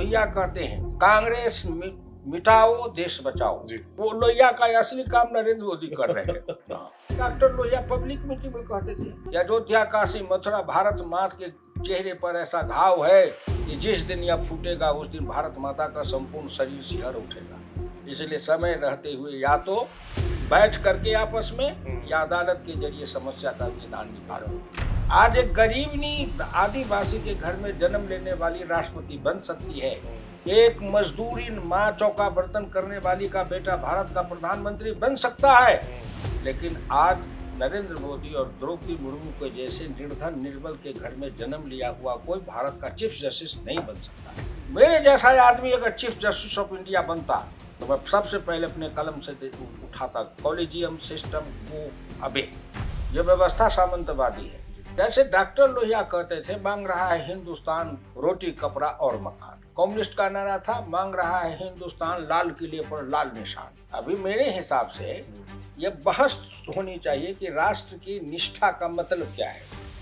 लोहिया कहते हैं कांग्रेस मिटाओ देश बचाओ, वो लोहिया का असली काम नरेंद्र मोदी कर रहे हैं। डॉक्टर लोहिया पब्लिक मीटिंग में कहते थे कि अयोध्या काशी मथुरा भारत माँ के चेहरे पर ऐसा घाव है कि जिस दिन यह फूटेगा उस दिन भारत माता का संपूर्ण शरीर सिहर उठेगा। इसलिए समय रहते हुए या तो बैठ करके आपस में या अदालत के जरिए समस्या का निदान निकालो। आज एक गरीब आदिवासी के घर में जन्म लेने वाली राष्ट्रपति बन सकती है। एक मजदूरी माँ चौका बर्तन करने वाली का बेटा भारत का प्रधानमंत्री बन सकता है। लेकिन आज नरेंद्र मोदी और द्रौपदी मुर्मू के जैसे निर्धन निर्बल के घर में जन्म लिया हुआ कोई भारत का चीफ जस्टिस नहीं बन सकता। मेरे जैसा आदमी अगर चीफ जस्टिस ऑफ इंडिया बनता तो मैं सबसे पहले अपने कलम से उठाता कॉलेजियम सिस्टम को अबे। ये व्यवस्था सामंतवादी है। जैसे डॉक्टर लोहिया कहते थे मांग रहा है हिंदुस्तान रोटी कपड़ा और मकान। कम्युनिस्ट का नारा था मांग रहा है हिंदुस्तान लाल किले पर लाल निशान। अभी मेरे हिसाब से ये बहस होनी चाहिए कि राष्ट्र की निष्ठा का मतलब क्या है,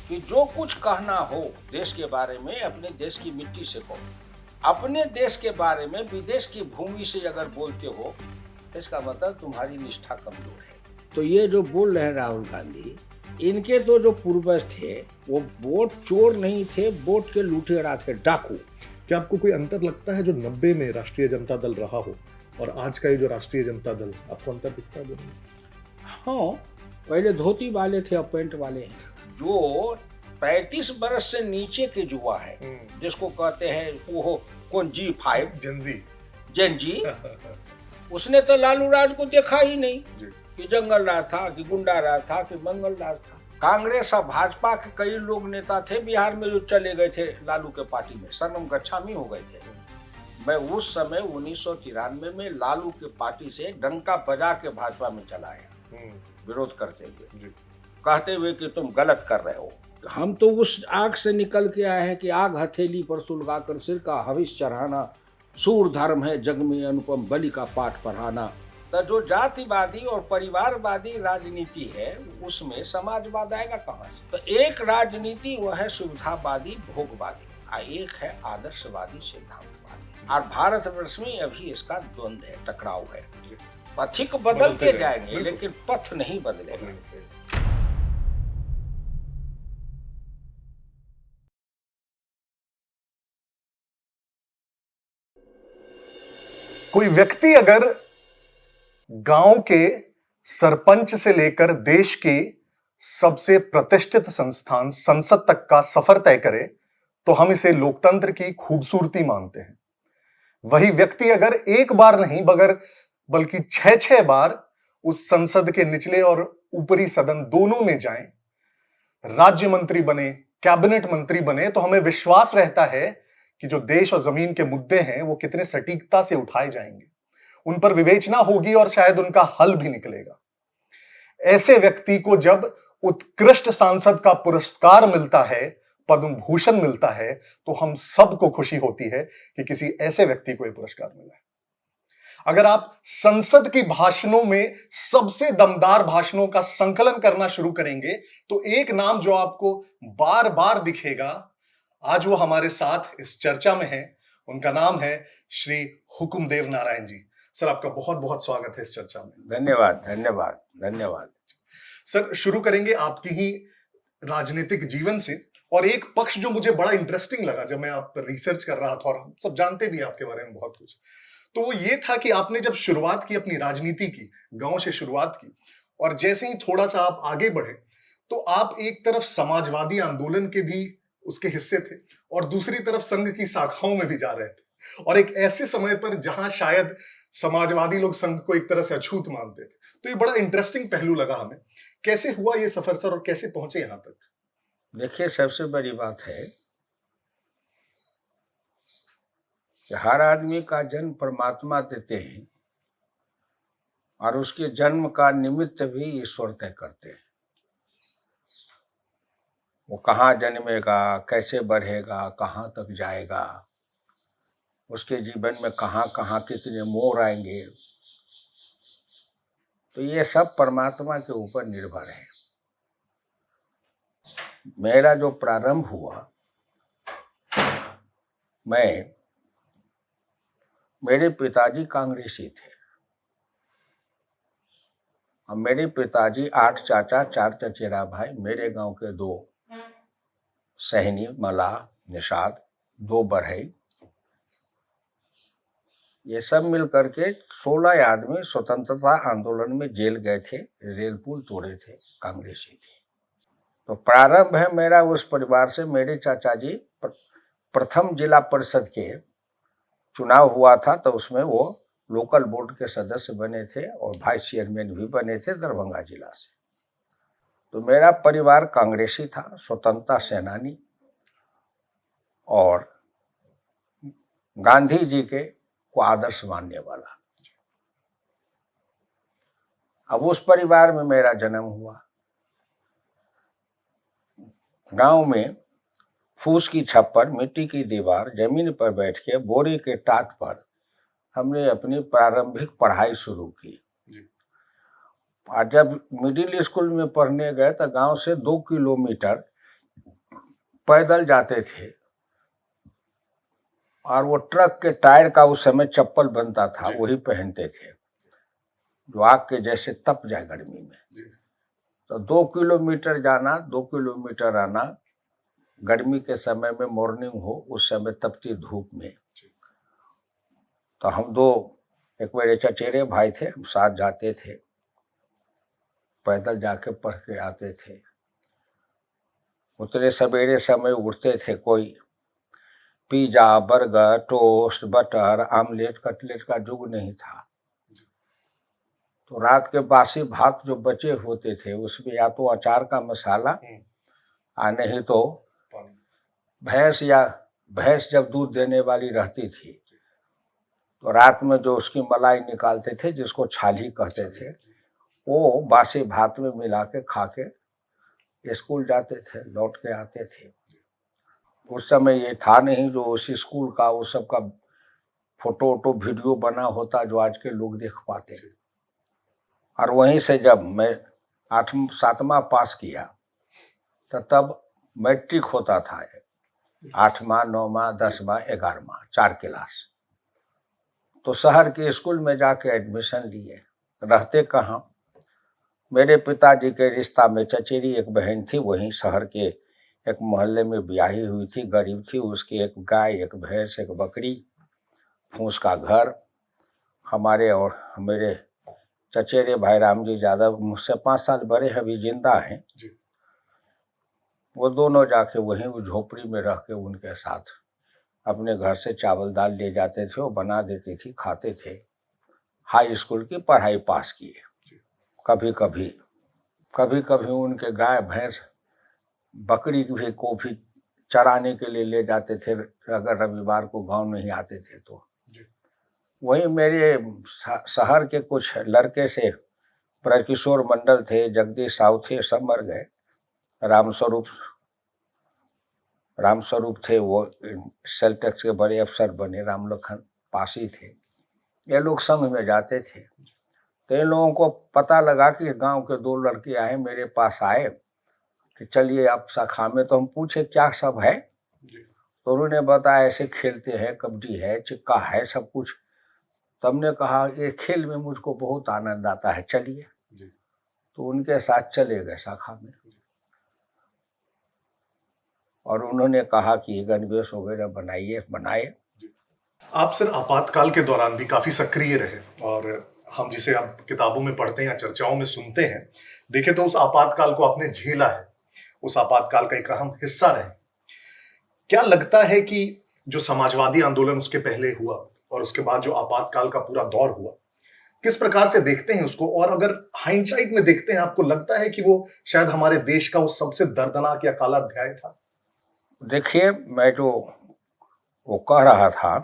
कि जो कुछ कहना हो देश के बारे में अपने देश की मिट्टी से कहो। अपने देश के बारे में विदेश की भूमि से अगर बोलते हो तो इसका मतलब तुम्हारी निष्ठा कमजोर है। तो ये जो बोल रहे हैं राहुल गांधी, इनके तो जो पूर्वज थे वो वोट चोर नहीं थे, वोट के लुटेरा थे, डाकू। क्या आपको कोई अंतर लगता है जो 90 में राष्ट्रीय जनता दल रहा हो और आज का ये जो राष्ट्रीय जनता दल, आपको अंतर दिखता है? हाँ, पहले धोती वाले थे अब पैंट वाले हैं। जो 35 बरस से नीचे के युवा है जिसको कहते हैं वो कौन G5 जेन जी उसने तो लालू राज को देखा ही नहीं कि जंगल राज था कि गुंडा राज था कि मंगल राज था। कांग्रेस और भाजपा के कई लोग नेता थे बिहार में जो चले गए थे लालू के पार्टी में, सनम गच्छामी हो गए थे। मैं उस समय 1993 में लालू के पार्टी से डंका बजा के भाजपा में चला आया विरोध करते हुए, कहते हुए कि तुम गलत कर रहे हो। हम तो उस आग से निकल के आए हैं कि आग हथेली पर सुलगाकर सिर का हविष चढ़ाना सूर धर्म है जग में अनुपम बलि का पाठ पढ़ाना। तो जो जातिवादी और परिवारवादी राजनीति है उसमें समाजवाद आएगा कहाँ से? तो एक राजनीति वह है सुविधावादी भोगवादी और एक है आदर्शवादी सिद्धांतवादी। और भारतवर्ष में अभी इसका द्वंद्व है, टकराव है। पथिक बदलते जाएंगे लेकिन पथ नहीं बदलेगा। कोई व्यक्ति अगर गांव के सरपंच से लेकर देश के सबसे प्रतिष्ठित संस्थान संसद तक का सफर तय करे तो हम इसे लोकतंत्र की खूबसूरती मानते हैं। वही व्यक्ति अगर एक बार नहीं बल्कि 6-6 बार उस संसद के निचले और ऊपरी सदन दोनों में जाएं, राज्य मंत्री बने, कैबिनेट मंत्री बने, तो हमें विश्वास रहता है कि जो देश और जमीन के मुद्दे हैं वो कितने सटीकता से उठाए जाएंगे, उन पर विवेचना होगी और शायद उनका हल भी निकलेगा। ऐसे व्यक्ति को जब उत्कृष्ट सांसद का पुरस्कार मिलता है, पद्म भूषण मिलता है, तो हम सबको खुशी होती है कि किसी ऐसे व्यक्ति को यह पुरस्कार मिला है। अगर आप संसद की भाषणों में सबसे दमदार भाषणों का संकलन करना शुरू करेंगे तो एक नाम जो आपको बार बार दिखेगा, आज वो हमारे साथ इस चर्चा में है। उनका नाम है श्री हुकुमदेव नारायण जी। सर, आपका बहुत बहुत स्वागत है इस चर्चा में। धन्यवाद धन्यवाद धन्यवाद। सर, शुरू करेंगे आपकी ही राजनीतिक जीवन से, और एक पक्ष जो मुझे बड़ा इंटरेस्टिंग लगा जब मैं आप पर रिसर्च कर रहा था, और हम सब जानते भी आपके बारे में बहुत कुछ, तो वो ये था कि आपने जब शुरुआत की अपनी राजनीति की, गांव से शुरुआत की, और जैसे ही थोड़ा सा आप आगे बढ़े तो आप एक तरफ समाजवादी आंदोलन के भी उसके हिस्से थे और दूसरी तरफ संघ की शाखाओं में भी जा रहे थे, और एक ऐसे समय पर जहां शायद समाजवादी लोग संघ को एक तरह से अछूत मानते थे। तो ये बड़ा इंटरेस्टिंग पहलू लगा हमें। कैसे हुआ ये सफर सर, और कैसे पहुंचे यहां तक? देखिए, सबसे बड़ी बात है कि हर आदमी का जन्म परमात्मा देते हैं और उसके जन्म का निमित्त भी ईश्वर तय करते हैं। वो कहाँ जन्मेगा, कैसे बढ़ेगा, कहाँ तक जाएगा, उसके जीवन में कहाँ कहाँ कितने मोड़ आएंगे, तो ये सब परमात्मा के ऊपर निर्भर है। मेरा जो प्रारंभ हुआ, मैं मेरे पिताजी कांग्रेसी थे और मेरे पिताजी 8 चाचा 4 चचेरा भाई, मेरे गांव के 2 सहनी, मलाह, निषाद, 2 बढ़ई, ये सब मिल करके 16 आदमी स्वतंत्रता आंदोलन में जेल गए थे, रेल पुल तोड़े थे, कांग्रेसी थे। तो प्रारंभ है मेरा उस परिवार से। मेरे चाचा जी प्रथम जिला परिषद के चुनाव हुआ था तो उसमें वो लोकल बोर्ड के सदस्य बने थे और वाइस चेयरमैन भी बने थे दरभंगा जिला से। तो मेरा परिवार कांग्रेसी था, स्वतंत्रता सेनानी और गांधी जी के को आदर्श मानने वाला। अब उस परिवार में मेरा जन्म हुआ। गांव में फूस की छप्पर, मिट्टी की दीवार, जमीन पर बैठ के बोरे के टाट पर हमने अपनी प्रारंभिक पढ़ाई शुरू की। और जब मिडिल स्कूल में पढ़ने गए तो गांव से 2 किलोमीटर पैदल जाते थे और वो ट्रक के टायर का उस समय चप्पल बनता था, वही पहनते थे जो आग के जैसे तप जाए गर्मी में। तो 2 किलोमीटर जाना, 2 किलोमीटर आना, गर्मी के समय में मॉर्निंग हो, उस समय तपती धूप में। तो हम 2, एक मेरे चचेरे भाई थे, हम साथ जाते थे, पैदल जाके पढ़ के आते थे। उतने सवेरे समय उठते थे, कोई pizza, burger, toast, butter, omelette, cutlet का युग नहीं था। तो रात के बासी भात जो बचे होते थे उसमें या तो अचार का मसाला और नहीं तो भैंस जब दूध देने वाली रहती थी तो रात में जो उसकी मलाई निकालते थे, जिसको छाली कहते थे, वो बासी भात में मिला के खा के स्कूल जाते थे, लौट के आते थे। उस समय ये था नहीं जो उस स्कूल का वो सब का फोटो वोटो वीडियो बना होता जो आज के लोग देख पाते। और वहीं से जब मैं 8वां 7वां पास किया तो तब मैट्रिक होता था, 8वां 9वां 10वां 11वां 4 क्लास। तो शहर के स्कूल में जाके एडमिशन लिए। रहते कहाँ, मेरे पिताजी के रिश्ता में चचेरी एक बहन थी, वहीं शहर के एक मोहल्ले में ब्याही हुई थी, गरीब थी, उसकी एक गाय, एक भैंस, एक बकरी, फूस का घर। हमारे और मेरे चचेरे भाई राम जी यादव मुझसे 5 साल बड़े हैं, अभी जिंदा हैं। वो दोनों जाके वहीं वो झोपड़ी में रह के उनके साथ अपने घर से चावल दाल ले जाते थे, वो बना देती थी, खाते थे। हाई स्कूल की पढ़ाई पास किए। कभी कभी उनके गाय भैंस बकरी भी को भी चराने के लिए ले जाते थे, अगर रविवार को गांव नहीं आते थे तो। वहीं मेरे शहर के कुछ लड़के से ब्रजकिशोर मंडल थे, जगदीश साहू थे, सब मर गए। रामस्वरूप थे, वो सेल टैक्स के बड़े अफसर बने, राम लखन पासी थे। ये लोग संघ में जाते थे। तो इन लोगों को पता लगा कि गांव के 2 लड़के आए, मेरे पास आए कि चलिए आप शाखा में। तो हम पूछे क्या सब है, तो उन्होंने बताया ऐसे खेलते हैं, कबड्डी है, चिक्का है, सब कुछ। तो हमने कहा ये खेल में मुझको बहुत आनंद आता है, चलिए। तो उनके साथ चले गए शाखा में और उन्होंने कहा कि गणवेश वगैरह बनाए। आप सर आपातकाल के दौरान भी काफी सक्रिय रहे और हम जिसे आप किताबों में पढ़ते हैं या चर्चाओं में सुनते हैं, देखे तो उस आपातकाल को आपने झेला है, उस आपातकाल का एक अहम हिस्सा रहे। क्या लगता है कि जो समाजवादी आंदोलन उसके पहले हुआ और उसके बाद जो आपातकाल का पूरा दौर हुआ, किस प्रकार से देखते हैं उसको? और अगर हाइंडसाइट में देखते हैं, आपको लगता है कि वो शायद हमारे देश का वो सबसे दर्दनाक या काला अध्याय था? देखिए, मैं जो वो कह रहा था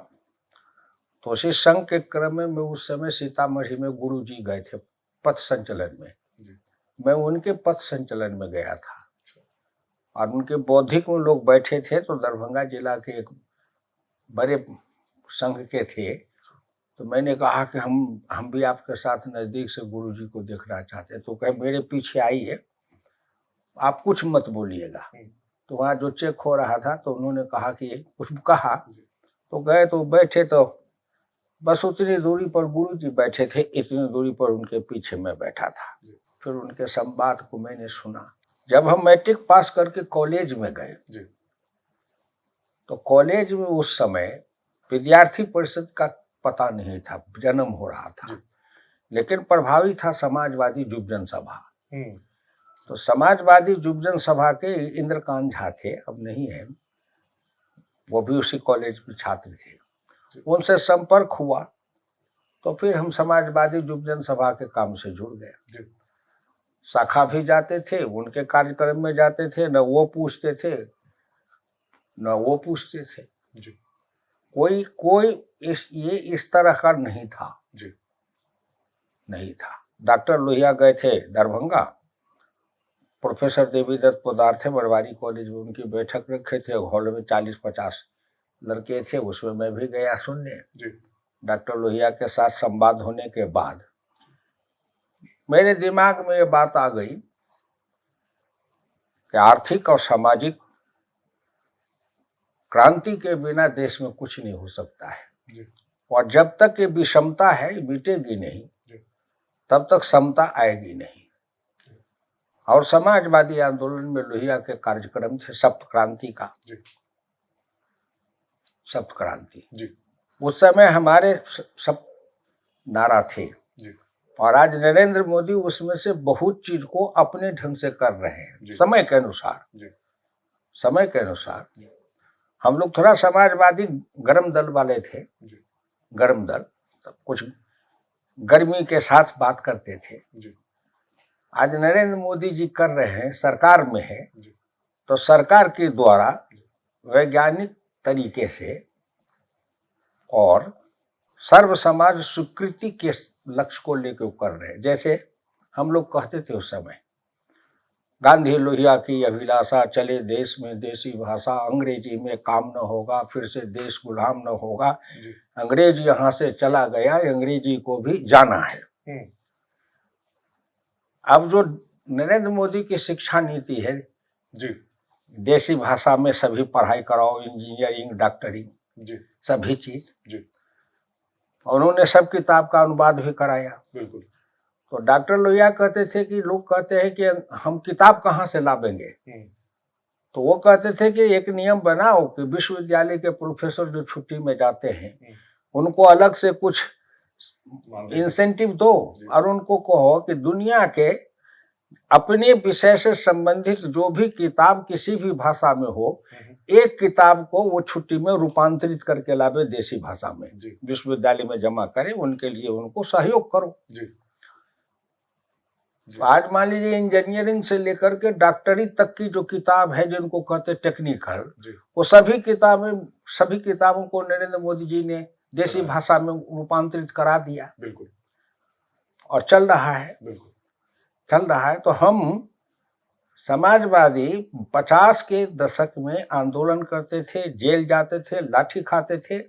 तो उसी संघ के क्रम में मैं उस समय सीतामढ़ी में गुरुजी गए थे पथ संचलन में। मैं उनके पथ संचलन में गया था और उनके बौद्धिक में लोग बैठे थे। तो दरभंगा जिला के एक बड़े संघ के थे। तो मैंने कहा कि हम भी आपके साथ नज़दीक से गुरुजी को देखना चाहते हैं। तो कहे मेरे पीछे आइए, आप कुछ मत बोलिएगा। तो वहाँ जो चेक हो रहा था तो उन्होंने कहा कि कुछ कहा, तो गए तो बैठे। तो बस उतनी दूरी पर गुरु जी बैठे थे, इतनी दूरी पर उनके पीछे मैं बैठा था। फिर उनके संवाद को मैंने सुना। जब हम मैट्रिक पास करके कॉलेज में गए तो कॉलेज में उस समय विद्यार्थी परिषद का पता नहीं था, जन्म हो रहा था, लेकिन प्रभावी था समाजवादी युवजन सभा। तो समाजवादी युवजन सभा के इंद्रकांत झा थे, अब नहीं है, वो भी उसी कॉलेज में छात्र थे। उनसे संपर्क हुआ तो फिर हम समाजवादी युवजन सभा के काम से जुड़ गए। शाखा भी जाते थे, उनके कार्यक्रम में जाते थे, न वो पूछते थे न वो पूछते थे। कोई इस तरह का नहीं था। नहीं था। डॉक्टर लोहिया गए थे दरभंगा, प्रोफेसर देवीदत्त पोद्दार थे बरवारी कॉलेज में, उनकी बैठक रखे थे, हॉल में 40-50 लड़के थे, उसमें मैं भी गया सुनने। डॉक्टर लोहिया के साथ संवाद होने के बाद मेरे दिमाग में ये बात आ गई कि आर्थिक और सामाजिक क्रांति के बिना देश में कुछ नहीं हो सकता है, और जब तक ये विषमता है मिटेगी नहीं, तब तक समता आएगी नहीं। और समाजवादी आंदोलन में लोहिया के कार्यक्रम थे सप्त क्रांति का, सप्त क्रांति। उस समय हमारे सब नारा थे, और आज नरेंद्र मोदी उसमें से बहुत चीज को अपने ढंग से कर रहे हैं, समय के अनुसार। समय के अनुसार हम लोग थोड़ा समाजवादी गर्म दल वाले थे, गर्म दल, तो कुछ गर्मी के साथ बात करते थे। आज नरेंद्र मोदी जी कर रहे हैं, सरकार में है, तो सरकार के द्वारा वैज्ञानिक तरीके से और सर्व समाज स्वीकृति के लक्ष्य को लेकर कर रहे हैं। जैसे हम लोग कहते थे उस समय, गांधी लोहिया की अभिलाषा, चले देश में देसी भाषा, अंग्रेजी में काम न होगा, फिर से देश गुलाम न होगा, अंग्रेज यहाँ से चला गया, अंग्रेजी को भी जाना है। अब जो नरेंद्र मोदी की शिक्षा नीति है, देसी भाषा में सभी पढ़ाई कराओ, इंजीनियरिंग, डॉक्टरिंग, सभी चीज, उन्होंने सब किताब का अनुवाद भी कराया। तो डॉक्टर लोहिया कहते थे कि लोग कहते हैं कि हम किताब कहाँ से लावेंगे, तो वो कहते थे कि एक नियम बनाओ कि विश्वविद्यालय के प्रोफेसर जो छुट्टी में जाते हैं उनको अलग से कुछ इंसेंटिव दो, और उनको कहो कि दुनिया के अपने विषय से संबंधित जो भी किताब किसी भी भाषा में हो, एक किताब को वो छुट्टी में रूपांतरित करके लावे देसी भाषा में, विश्वविद्यालय में जमा करें, उनके लिए उनको सहयोग करो। तो आज मान लीजिए इंजीनियरिंग से लेकर के डॉक्टरी तक की जो किताब है, जिनको कहते टेक्निकल, वो सभी किताबों को नरेंद्र मोदी जी ने देसी भाषा में रूपांतरित करा दिया। और चल रहा है। तो हम समाजवादी 50 के दशक में आंदोलन करते थे, जेल जाते थे, लाठी खाते थे,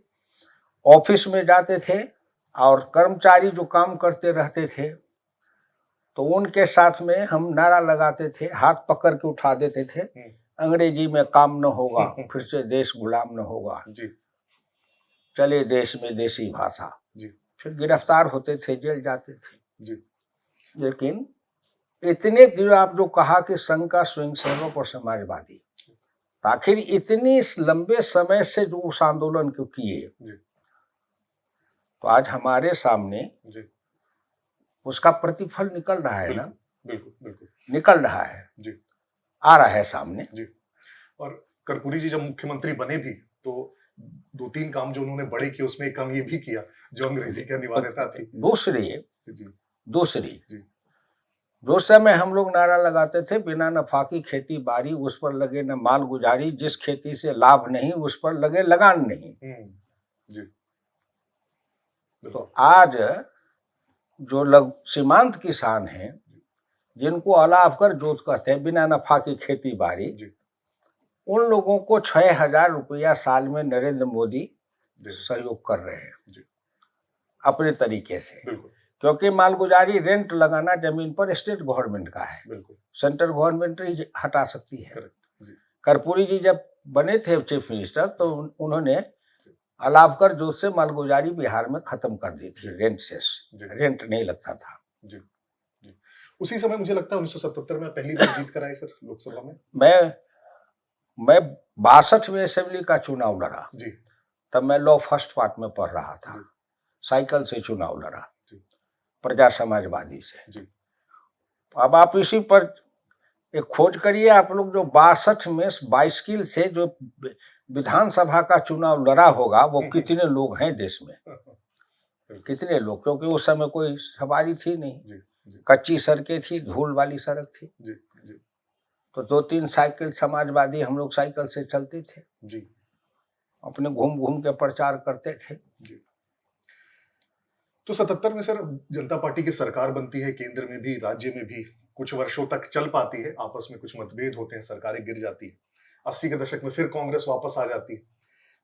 ऑफिस में जाते थे, और कर्मचारी जो काम करते रहते थे तो उनके साथ में हम नारा लगाते थे, हाथ पकड़ के उठा देते थे, अंग्रेजी में काम न होगा, फिर से देश गुलाम न होगा, चले देश में देसी भाषा। फिर गिरफ्तार होते थे, जेल जाते थे। लेकिन इतने दिन आप जो कहा कि संघ का स्वयंसेवक और समाजवादी, आखिर इतनी लंबे समय से जो उस आंदोलन को किए, तो आज हमारे सामने उसका प्रतिफल निकल रहा है ना। बिल्कुल निकल रहा है, आ रहा है सामने। और कर्पूरी जी जब मुख्यमंत्री बने भी तो 2-3 काम जो उन्होंने बड़े किए, उसमें एक काम ये भी किया जो अंग्रेजी की अनिवार्यता थी। दूसरी जो समय हम लोग नारा लगाते थे, बिना नफा की खेती बाड़ी, उस पर लगे न माल गुजारी, जिस खेती से लाभ नहीं उस पर लगे लगान नहीं। तो आज जो सीमांत किसान हैं, जिनको अलाव कर जोत कहते हैं, बिना नफा की खेती बाड़ी, उन लोगों को 6,000 रुपया साल में नरेंद्र मोदी सहयोग कर रहे हैं अपने तरीके से। क्योंकि मालगुजारी, रेंट लगाना जमीन पर स्टेट गवर्नमेंट का है, सेंट्रल गवर्नमेंट ही हटा सकती है। कर्पूरी जी जब बने थे चीफ मिनिस्टर तो उन्होंने अलावकर जो से मालगुजारी बिहार में खत्म कर दी थी, रेंट से, जी। रेंट नहीं लगता था। जी जी। उसी समय मुझे लगता है 1977 में पहली बार जीत कर आए सर लोकसभा में। मैं 62 में असेंबली का चुनाव लड़ा, जी तब मैं लॉ फर्स्ट पार्ट में पढ़ रहा था, जी। साइकिल से चुनाव लड़ा, जी। प्रजा समाजवादी से। जी अब आप इसी पर एक खोज करिए, आप लोग जो 62 में बाइसिकल से जो विधानसभा का चुनाव लड़ा होगा, वो कितने लोग हैं देश में, कितने लोग, क्योंकि उस समय कोई सवारी थी नहीं, जी जी। कच्ची सड़कें थी, धूल वाली सड़क थी। जी जी। तो 2-3 साइकिल समाजवादी हम लोग साइकिल से चलते थे, जी अपने घूम घूम के प्रचार करते थे। जी। तो 77 में सर जनता पार्टी की सरकार बनती है, केंद्र में भी राज्य में भी कुछ वर्षों तक चल पाती है, आपस में कुछ मतभेद होते हैं, सरकारें गिर जाती है। 80 के दशक में फिर कांग्रेस वापस आ जाती है।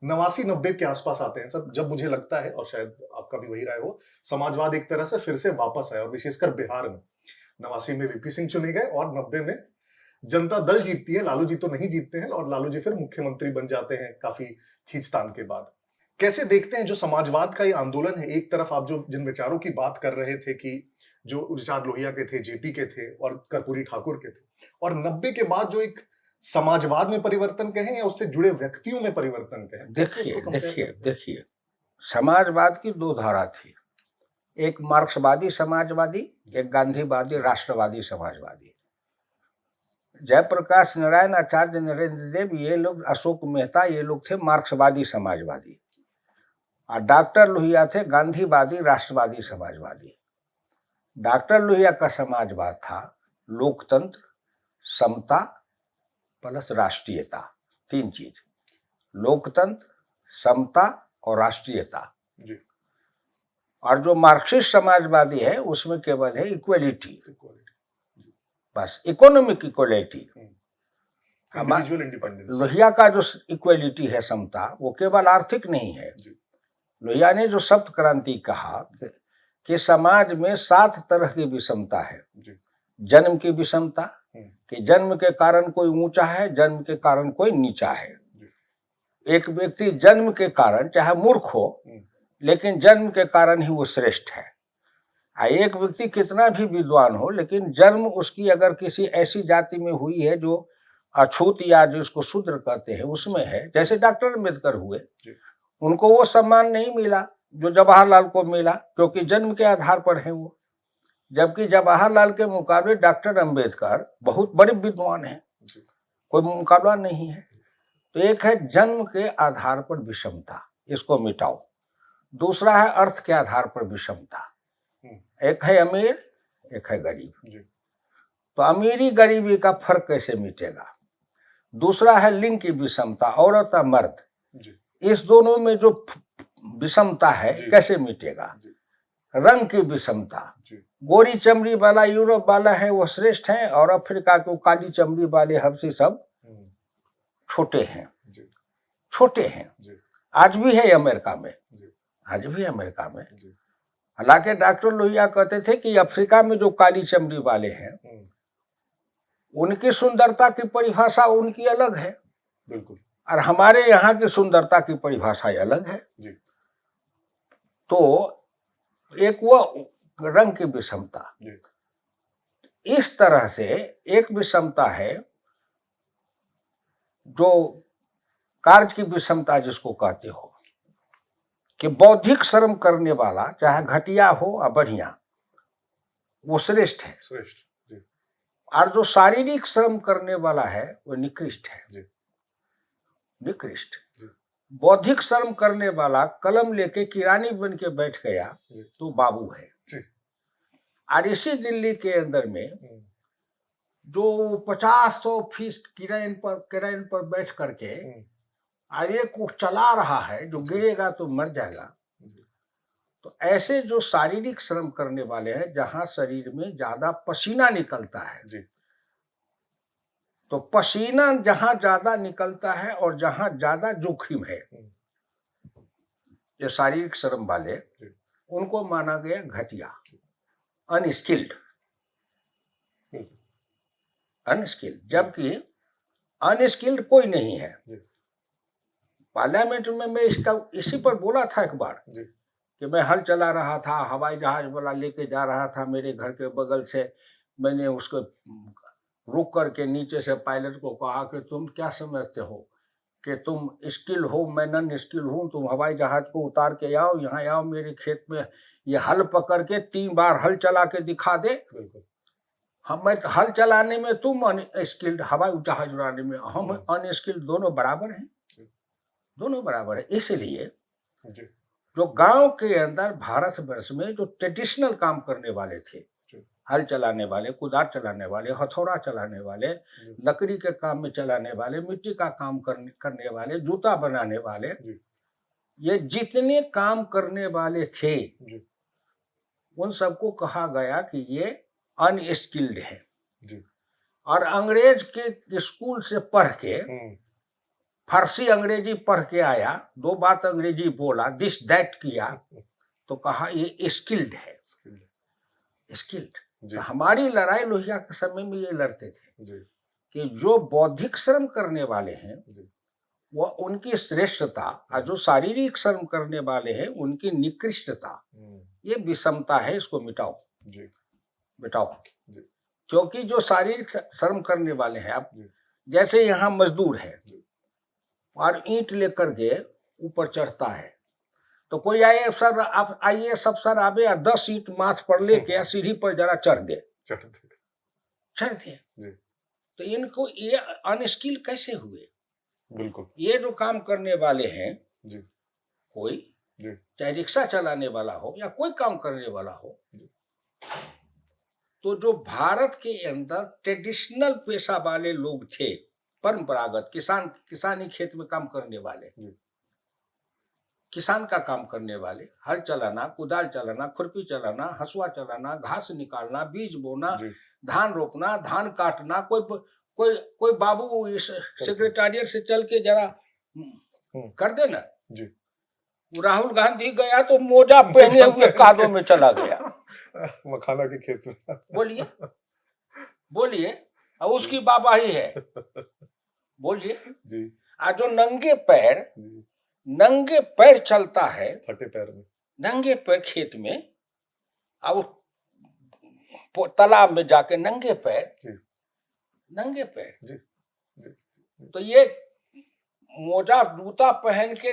89-90 के आसपास आते हैं सर, जब मुझे लगता है, और शायद आपका भी वही राय हो, समाजवाद एक तरह से फिर से वापस आया, और विशेषकर बिहार में 89 में वीपी सिंह चुने गए और 90 में जनता दल जीतती है। लालू जी तो नहीं जीतते हैं और लालू जी फिर मुख्यमंत्री बन जाते हैं काफी खींचतान के बाद। कैसे देखते हैं जो समाजवाद का ये आंदोलन है? एक तरफ आप जो जिन विचारों की बात कर रहे थे कि जो विचार लोहिया के थे, जेपी के थे और कर्पूरी ठाकुर के थे, और 90 के बाद जो एक समाजवाद में परिवर्तन कहें या उससे जुड़े व्यक्तियों में परिवर्तन कहें, कैसे देखिए उसको compare देखिए करते हैं? देखिए, समाजवाद की 2 धारा थी, एक मार्क्सवादी समाजवादी, एक गांधीवादी राष्ट्रवादी समाजवादी। जयप्रकाश नारायण, आचार्य नरेंद्र देव, ये लोग, अशोक मेहता, ये लोग थे मार्क्सवादी समाजवादी, और डॉक्टर लोहिया थे गांधीवादी राष्ट्रवादी समाजवादी। डॉक्टर लोहिया का समाजवाद था लोकतंत्र, समता प्लस राष्ट्रीयता, 3 चीज, लोकतंत्र, समता और राष्ट्रीयता। जी और जो मार्क्सिस्ट समाजवादी है उसमें केवल है इक्वलिटी, बस economic equality. Individual independence. Lohia का जो इक्वलिटी है, समता, वो केवल आर्थिक नहीं है। लोहिया ने जो सप्त क्रांति कहा कि समाज में 7 तरह की विषमता है। जन्म की विषमता, कि जन्म के कारण कोई ऊंचा है, जन्म के कारण कोई नीचा है। एक व्यक्ति जन्म के कारण चाहे मूर्ख हो, लेकिन जन्म के कारण ही वो श्रेष्ठ है। एक व्यक्ति कितना भी विद्वान हो, लेकिन जन्म उसकी अगर किसी ऐसी जाति में हुई है जो अछूत या जिसको शूद्र कहते हैं उसमें है, जैसे डॉक्टर अम्बेडकर हुए, उनको वो सम्मान नहीं मिला जो जवाहरलाल को मिला, क्योंकि जन्म के आधार पर है वो। जबकि जवाहरलाल के मुकाबले डॉक्टर अम्बेडकर बहुत बड़े विद्वान हैं, कोई मुकाबला नहीं है। तो एक है जन्म के आधार पर विषमता, इसको मिटाओ। दूसरा है अर्थ के आधार पर विषमता, एक है अमीर, एक है गरीब। तो अमीरी गरीबी का फर्क कैसे मिटेगा? दूसरा है लिंग की विषमता, औरत और मर्द, इस दोनों में जो विषमता है कैसे मिटेगा? रंग की विषमता, गोरी चमड़ी वाला यूरोप वाला है वो श्रेष्ठ है, और अफ्रीका के काली चमड़ी वाले हबशी सब छोटे हैं, छोटे हैं। आज भी है अमेरिका में, आज भी अमेरिका में। हालांकि डॉक्टर लोहिया कहते थे कि अफ्रीका में जो काली चमड़ी वाले हैं उनकी सुंदरता की परिभाषा उनकी अलग है, बिल्कुल, और हमारे यहाँ की सुंदरता की परिभाषा अलग है। तो एक वो रंग की विषमता, इस तरह से एक विषमता है जो कार्य की विषमता जिसको कहते हो, कि बौद्धिक श्रम करने वाला चाहे घटिया हो या बढ़िया वो श्रेष्ठ है, श्रेष्ठ। और जो शारीरिक श्रम करने वाला है वो निकृष्ट है, निकृष्ट। बौद्धिक श्रम करने वाला कलम लेके किरानी बन के बैठ गया तो बाबू है। और इसी दिल्ली के अंदर में जो 50-100 फीस किराइन पर बैठ करके और एक को चला रहा है, जो गिरेगा तो मर जाएगा। तो ऐसे जो शारीरिक श्रम करने वाले हैं, जहां शरीर में ज्यादा पसीना निकलता है, तो पसीना जहां ज्यादा निकलता है और जहां ज्यादा जोखिम है, ये शारीरिक श्रम वाले, उनको माना गया घटिया, अनस्किल्ड, अनस्किल्ड। जबकि अनस्किल्ड कोई नहीं है, पार्लियामेंट में मैं इसी पर बोला था एक बार जी कि मैं हल चला रहा था, हवाई जहाज वाला लेके जा रहा था मेरे घर के बगल से। मैंने उसको रुक करके नीचे से पायलट को कहा कि तुम क्या समझते हो कि तुम स्किल हो, मैं नॉन स्किल हूँ, तुम हवाई जहाज को उतार के आओ, यहाँ आओ मेरे खेत में, ये हल पकड़ के 3 बार हल चला के दिखा दे। बिल्कुल हम मैं हल चलाने में तुम अनस्किल्ड, हवाई जहाज उड़ाने में हम अनस्किल्ड, दोनों बराबर हैं, दोनों बराबर है। इसलिए जी जो गांव के अंदर भारतवर्ष में जो ट्रेडिशनल काम करने वाले थे, हल चलाने वाले, कुदार चलाने वाले, हथौड़ा चलाने वाले, लकड़ी के काम में चलाने वाले, मिट्टी का काम करने वाले, जूता बनाने वाले, ये जितने काम करने वाले थे उन सबको कहा गया कि ये अनस्किल्ड है। और अंग्रेज के स्कूल से पढ़ के, फारसी अंग्रेजी पढ़ के आया, 2 बात अंग्रेजी बोला, दिस दैट किया, तो कहा ये स्किल्ड है, स्किल्ड। तो हमारी लड़ाई लोहिया के समय में ये लड़ते थे कि जो बौद्धिक श्रम करने वाले हैं वो उनकी श्रेष्ठता, और जो शारीरिक श्रम करने वाले हैं उनकी निकृष्टता, ये विषमता है, इसको मिटाओ, मिटाओ। क्योंकि जो शारीरिक श्रम करने वाले हैं, अब जैसे यहाँ मजदूर है और ईंट लेकर के ऊपर चढ़ता है, तो कोई आए सर, आप आइए सब सर आवे, 10 ईंट माथ पर लेके सीढ़ी पर जरा चढ़ दे, तो इनको ये अनस्किल कैसे हुए? बिल्कुल। ये जो काम करने वाले हैं जी कोई, जी चाहे रिक्शा चलाने वाला हो या कोई काम करने वाला हो, तो जो भारत के अंदर ट्रेडिशनल पेशा वाले लोग थे, परंपरागत किसानी खेत में काम करने वाले, किसान का काम करने वाले, हल चलाना, कुदाल चलाना, खुरपी चलाना, हसुआ चलाना, घास निकालना, बीज बोना, धान रोपना, धान काटना, कोई बाबू इस सेक्रेटेरिएट से चल के जरा कर देना, राहुल गांधी गया तो मोजा पहने हुए कादों में चला गया मखाना के खेत में। बोलिए बोलिए, और उसकी बाबाही है, बोलिए जी। आज जो नंगे पैर चलता है, फटे पैर में, नंगे पैर खेत में, अब तालाब में जाके नंगे पैर जी, तो ये मोजा जूता पहन के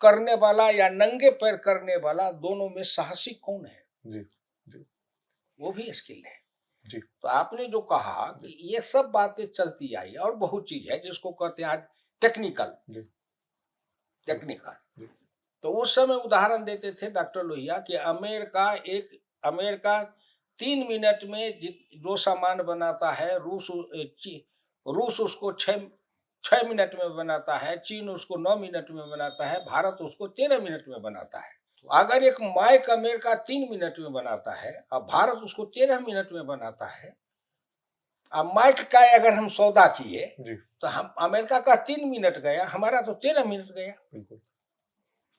करने वाला या नंगे पैर करने वाला, दोनों में साहसी कौन है? जी, वो भी स्किल है जी। तो आपने जो कहा कि ये सब बातें चलती आई, और बहुत चीज है जिसको कहते हैं आज टेक्निकल। तो उस समय उदाहरण देते थे डॉक्टर लोहिया कि अमेरिका 3 मिनट में जो सामान बनाता है, रूस उसको 6 मिनट में बनाता है, चीन उसको 9 मिनट में बनाता है, भारत उसको 13 मिनट में बनाता है। तो अगर एक माइक अमेरिका 3 मिनट में बनाता है और भारत उसको 13 मिनट में बनाता है, अब माइक का अगर हम सौदा किए तो हम अमेरिका का 3 मिनट गया, हमारा तो 13 मिनट गया।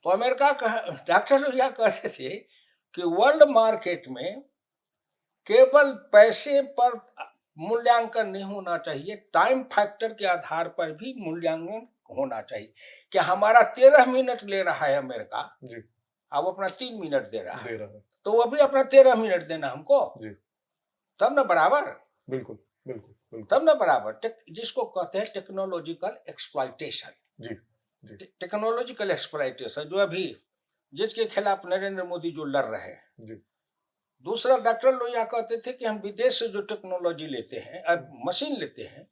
तो अमेरिका का डॉक्टर लोहिया कहते थे कि वर्ल्ड मार्केट में केवल पैसे पर मूल्यांकन नहीं होना चाहिए, टाइम फैक्टर के आधार पर भी मूल्यांकन होना चाहिए कि हमारा 13 मिनट ले रहा है अमेरिका, अब अपना 3 मिनट दे रहा है, तो वो भी अपना 13 मिनट देना हमको, तब ना बराबर। बिल्कुल, तब ना बराबर। जिसको कहते हैं टेक्नोलॉजिकल एक्सप्लॉयटेशन, टेक्नोलॉजिकल एक्सप्लॉयटेशन, जो अभी जिसके खिलाफ नरेंद्र मोदी जो लड़ रहे हैं। दूसरा, डॉक्टर लोहिया कहते थे कि हम विदेश से जो टेक्नोलॉजी लेते हैं, अब मशीन लेते हैं,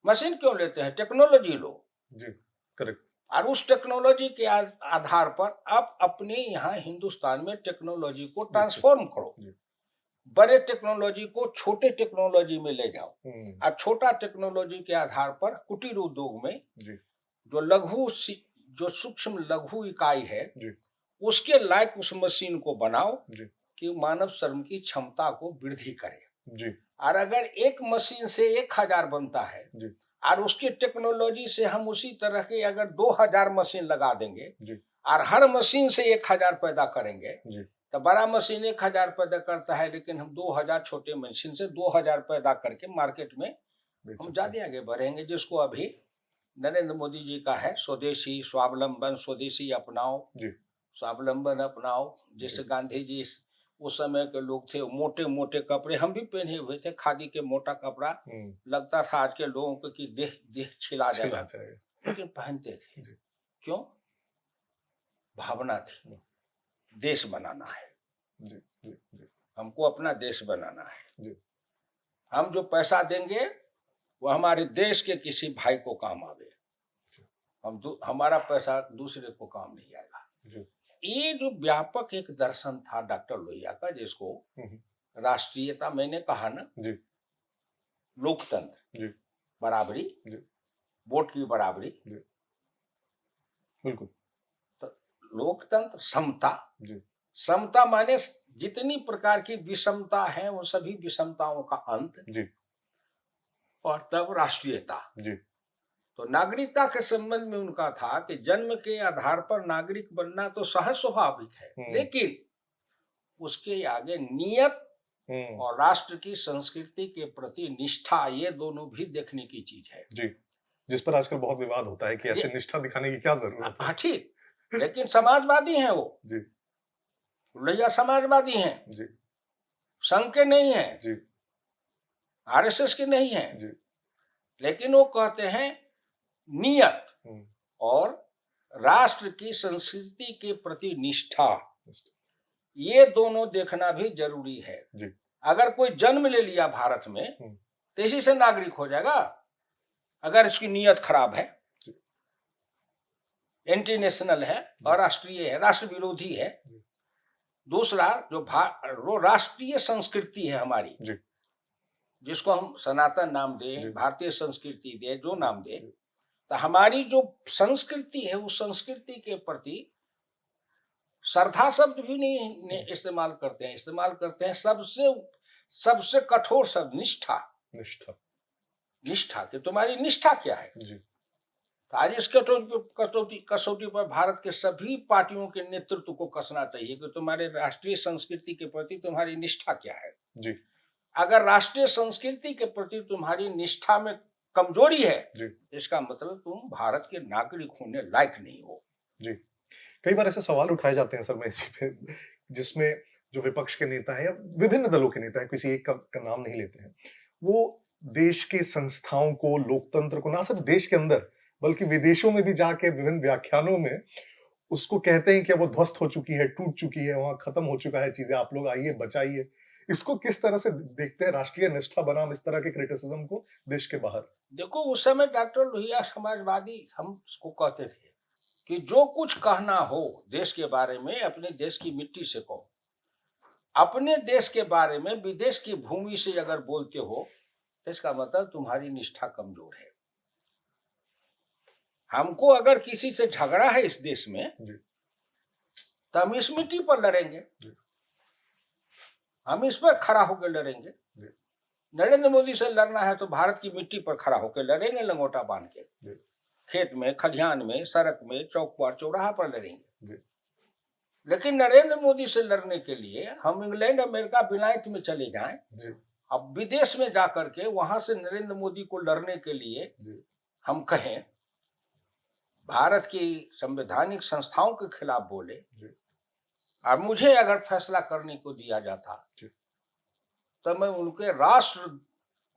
मशीन क्यों लेते हैं? टेक्नोलॉजी लो, करेक्ट, और उस टेक्नोलॉजी के आधार पर आप अपने यहाँ हिंदुस्तान में टेक्नोलॉजी को ट्रांसफॉर्म करो, बड़े टेक्नोलॉजी को छोटे टेक्नोलॉजी में ले जाओ, और छोटा टेक्नोलॉजी के आधार पर कुटीर उद्योग में जो सूक्ष्म लघु इकाई है, उसके लायक उस मशीन को बनाओ कि मानव श्रम की क्षमता को वृद्धि करे। और अगर एक मशीन से 1000 बनता है और उसकी टेक्नोलॉजी से हम उसी तरह के अगर 2000 मशीन लगा देंगे और हर मशीन से 1000 पैदा करेंगे, तो बड़ा मशीन 1000 पैदा करता है, लेकिन हम 2000 छोटे मशीन से 2000 पैदा करके मार्केट में हम ज्यादा आगे बढ़ेंगे, जिसको अभी नरेंद्र मोदी जी का है स्वदेशी स्वावलंबन, स्वदेशी अपनाओ, जी स्वावलंबन अपनाओ। जैसे जी गांधी जी उस समय के लोग थे, मोटे मोटे कपड़े हम भी पहने हुए थे, खादी के मोटा कपड़ा, लगता था आज के लोगों को कि देह देह छिला छिला जाएगा, जाएगा। लेकिन पहनते थे। जी क्यों? भावना थी, देश बनाना है, जी जी जी हमको अपना देश बनाना है। जी हम जो पैसा देंगे वो हमारे देश के किसी भाई को काम आवे, हमारा पैसा दूसरे को काम नहीं आएगा। जी ये जो व्यापक एक दर्शन था डॉक्टर लोहिया का, जिसको राष्ट्रीयता मैंने कहा ना, जी लोकतंत्र, जी बराबरी, जी वोट की बराबरी, जी बिल्कुल तो लोकतंत्र, समता। जी समता माने जितनी प्रकार की विषमता है वो सभी विषमताओं का अंत, जी और तब राष्ट्रीयता। जी तो नागरिकता के संबंध में उनका था कि जन्म के आधार पर नागरिक बनना तो सहज स्वाभाविक है, लेकिन उसके आगे नियत और राष्ट्र की संस्कृति के प्रति निष्ठा, ये दोनों भी देखने की चीज है। जी जिस पर आजकल बहुत विवाद होता है कि ऐसे निष्ठा दिखाने की क्या जरूरत है। हाँ ठीक, लेकिन समाजवादी हैं वो, जी लोहिया समाजवादी हैं, जी संघ के नहीं है, जी आरएसएस के नहीं है, जी लेकिन वो कहते हैं नियत और राष्ट्र की संस्कृति के प्रति निष्ठा, ये दोनों देखना भी जरूरी है। जी अगर कोई जन्म ले लिया भारत में तो इसी से नागरिक हो जाएगा, अगर इसकी नियत खराब है, एंटी नेशनल है, अराष्ट्रीय है, राष्ट्र विरोधी है। दूसरा जो राष्ट्रीय संस्कृति है हमारी, जिसको हम सनातन नाम दें, भारतीय संस्कृति दे, जो नाम दे, तो हमारी जो संस्कृति है उस संस्कृति के प्रति श्रद्धा शब्द भी नहीं इस्तेमाल करते हैं, इस्तेमाल करते हैं सबसे कठोर शब्द निष्ठा। निष्ठा, निष्ठा कि तुम्हारी निष्ठा क्या है जी। तो आज इस कसौटी पर भारत के सभी पार्टियों के नेतृत्व को कसना चाहिए कि तुम्हारे राष्ट्रीय संस्कृति के प्रति तुम्हारी निष्ठा क्या है जी। अगर राष्ट्रीय संस्कृति के प्रति तुम्हारी निष्ठा में कमजोरी है जी, इसका मतलब तुम भारत के नागरिक होने लायक नहीं हो जी। कई बार ऐसे सवाल उठाए जाते हैं सर, मैं इसी पे, जिसमें जो विपक्ष के नेता हैं या विभिन्न दलों के नेता हैं, किसी एक का नाम नहीं लेते हैं, वो देश की संस्थाओं को, लोकतंत्र को, ना सिर्फ देश के अंदर बल्कि विदेशों में भी जाके विभिन्न व्याख्यानों में उसको कहते हैं कि वो ध्वस्त हो चुकी है, टूट चुकी है, वहां खत्म हो चुका है चीजें, आप लोग आइए बचाइए। इसको किस तरह से देखते हैं राष्ट्रीय निष्ठा बनाम इस तरह के क्रिटिसिज्म को देश के बाहर? देखो, उस समय डॉक्टर लोहिया समाजवादी हम उसको कहते थे कि जो कुछ कहना हो देश के बारे में अपने देश की मिट्टी से कहो, अपने देश के बारे में विदेश की भूमि से अगर बोलते हो तो इसका मतलब तुम्हारी निष्ठा कमजोर है। हमको अगर किसी से झगड़ा है इस देश में तो हम इस मिट्टी पर लड़ेंगे, हम इस पर खड़ा होकर लड़ेंगे। नरेंद्र मोदी से लड़ना है तो भारत की मिट्टी पर खड़ा होकर लड़ेंगे, लंगोटा बांध के, खेत में, खलिहान में, सड़क में, चौक पर, चौराहा पर लड़ेंगे। लेकिन नरेंद्र मोदी से लड़ने के लिए हम इंग्लैंड, अमेरिका, विलायत में चले जाएं, अब विदेश में जाकर के वहां से नरेंद्र मोदी को लड़ने के लिए हम कहें, भारत की संवैधानिक संस्थाओं के खिलाफ बोले, और मुझे अगर फैसला करने को दिया जाता तो मैं उनके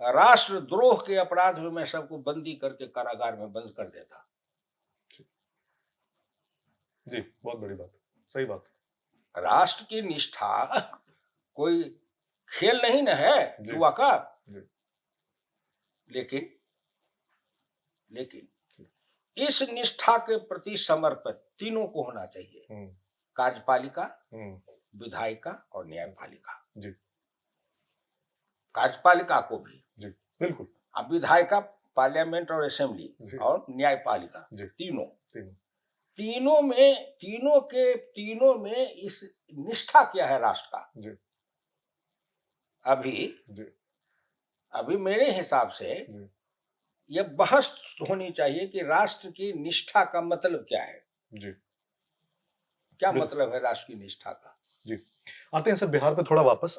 राष्ट्रद्रोह के अपराध में मैं सबको बंदी करके कारागार में बंद कर देता। जी, बहुत बड़ी बात, सही बात। राष्ट्र की निष्ठा कोई खेल नहीं न है जुआ का, लेकिन इस निष्ठा के प्रति समर्पित तीनों को होना चाहिए, कार्यपालिका, विधायिका और न्यायपालिका। जी, कार्यपालिका को भी जी, बिल्कुल। अब विधायिका, पार्लियामेंट और असेंबली, और न्यायपालिका, तीनों में इस निष्ठा क्या है राष्ट्र का जी। अभी मेरे हिसाब से यह बहस होनी चाहिए कि राष्ट्र की निष्ठा का मतलब क्या है जी। क्या मतलब है राष्ट्र की निष्ठा का जी। आते हैं सर बिहार पे थोड़ा वापस।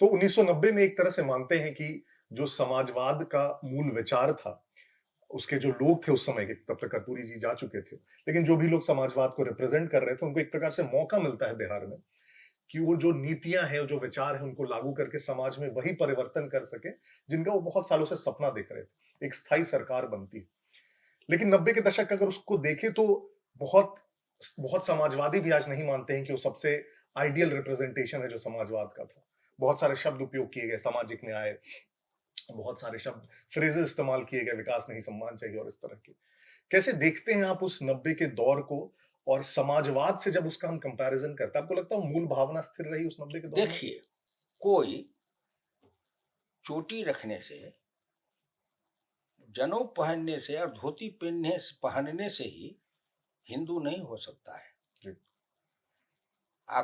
तो 1990 में एक तरह से मानते हैं कि जो समाजवाद का मूल विचार था उसके जो लोग थे उस समय के, तब तक कर्पूरी जी जा चुके थे, लेकिन जो भी लोग समाजवाद को रिप्रेजेंट कर रहे थे, उनको एक प्रकार से मौका मिलता है बिहार में कि वो जो नीतियां हैं, जो विचार हैं, उनको लागू करके समाज में वही परिवर्तन कर सके जिनका वो बहुत सालों से सपना देख रहे थे, एक स्थायी सरकार बनती। लेकिन 90 के दशक अगर उसको देखें तो बहुत बहुत समाजवादी भी आज नहीं मानते हैं कि वो सबसे आइडियल रिप्रेजेंटेशन है जो समाजवाद का था। बहुत सारे शब्द उपयोग किए गए, सामाजिक न्याय, बहुत सारे शब्द फ्रेजेस इस्तेमाल किए गए, विकास नहीं सम्मान चाहिए और इस तरह के। कैसे देखते हैं आप उस 90 के दौर को, और समाजवाद से जब उसका हम कंपैरिजन करते हैं, आपको लगता है मूल भावना स्थिर रही उस 90 के दौर में? देखिए, कोई चोटी रखने से, जनेऊ पहनने से और धोती पहनने से ही हिंदू नहीं हो सकता है। जी।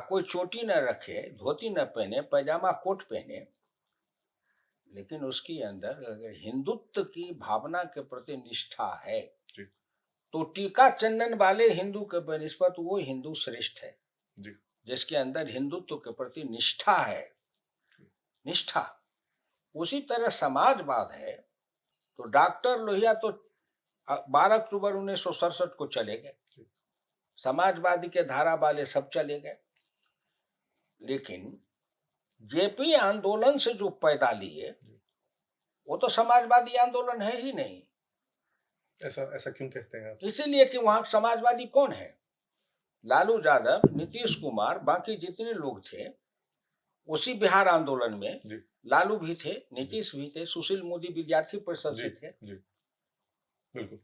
कोई चोटी न रखे, धोती न पहने, पैजामा कोट पहने, लेकिन उसके अंदर अगर हिंदुत्व की भावना के प्रति निष्ठा है, जी। तो टीका चंदन वाले हिंदू के बनिस्बत वो हिंदू श्रेष्ठ है। जी। जिसके अंदर हिंदुत्व के प्रति निष्ठा है, निष्ठा। उसी तरह समाजवाद है, तो डॉक्टर लोहिया तो 12 अक्टूबर 1967 को चले गए, समाजवादी के धारा वाले सब चले गए, लेकिन जेपी आंदोलन से जो पैदा लिए वो तो समाजवादी आंदोलन है ही नहीं। ऐसा क्यों कहते हैं आप? इसीलिए कि वहां समाजवादी कौन है? लालू यादव, नीतीश कुमार, बाकी जितने लोग थे उसी बिहार आंदोलन में जी। लालू भी थे, नीतीश भी थे, सुशील मोदी विद्यार्थी परिषद से थे। जी। बिल्कुल।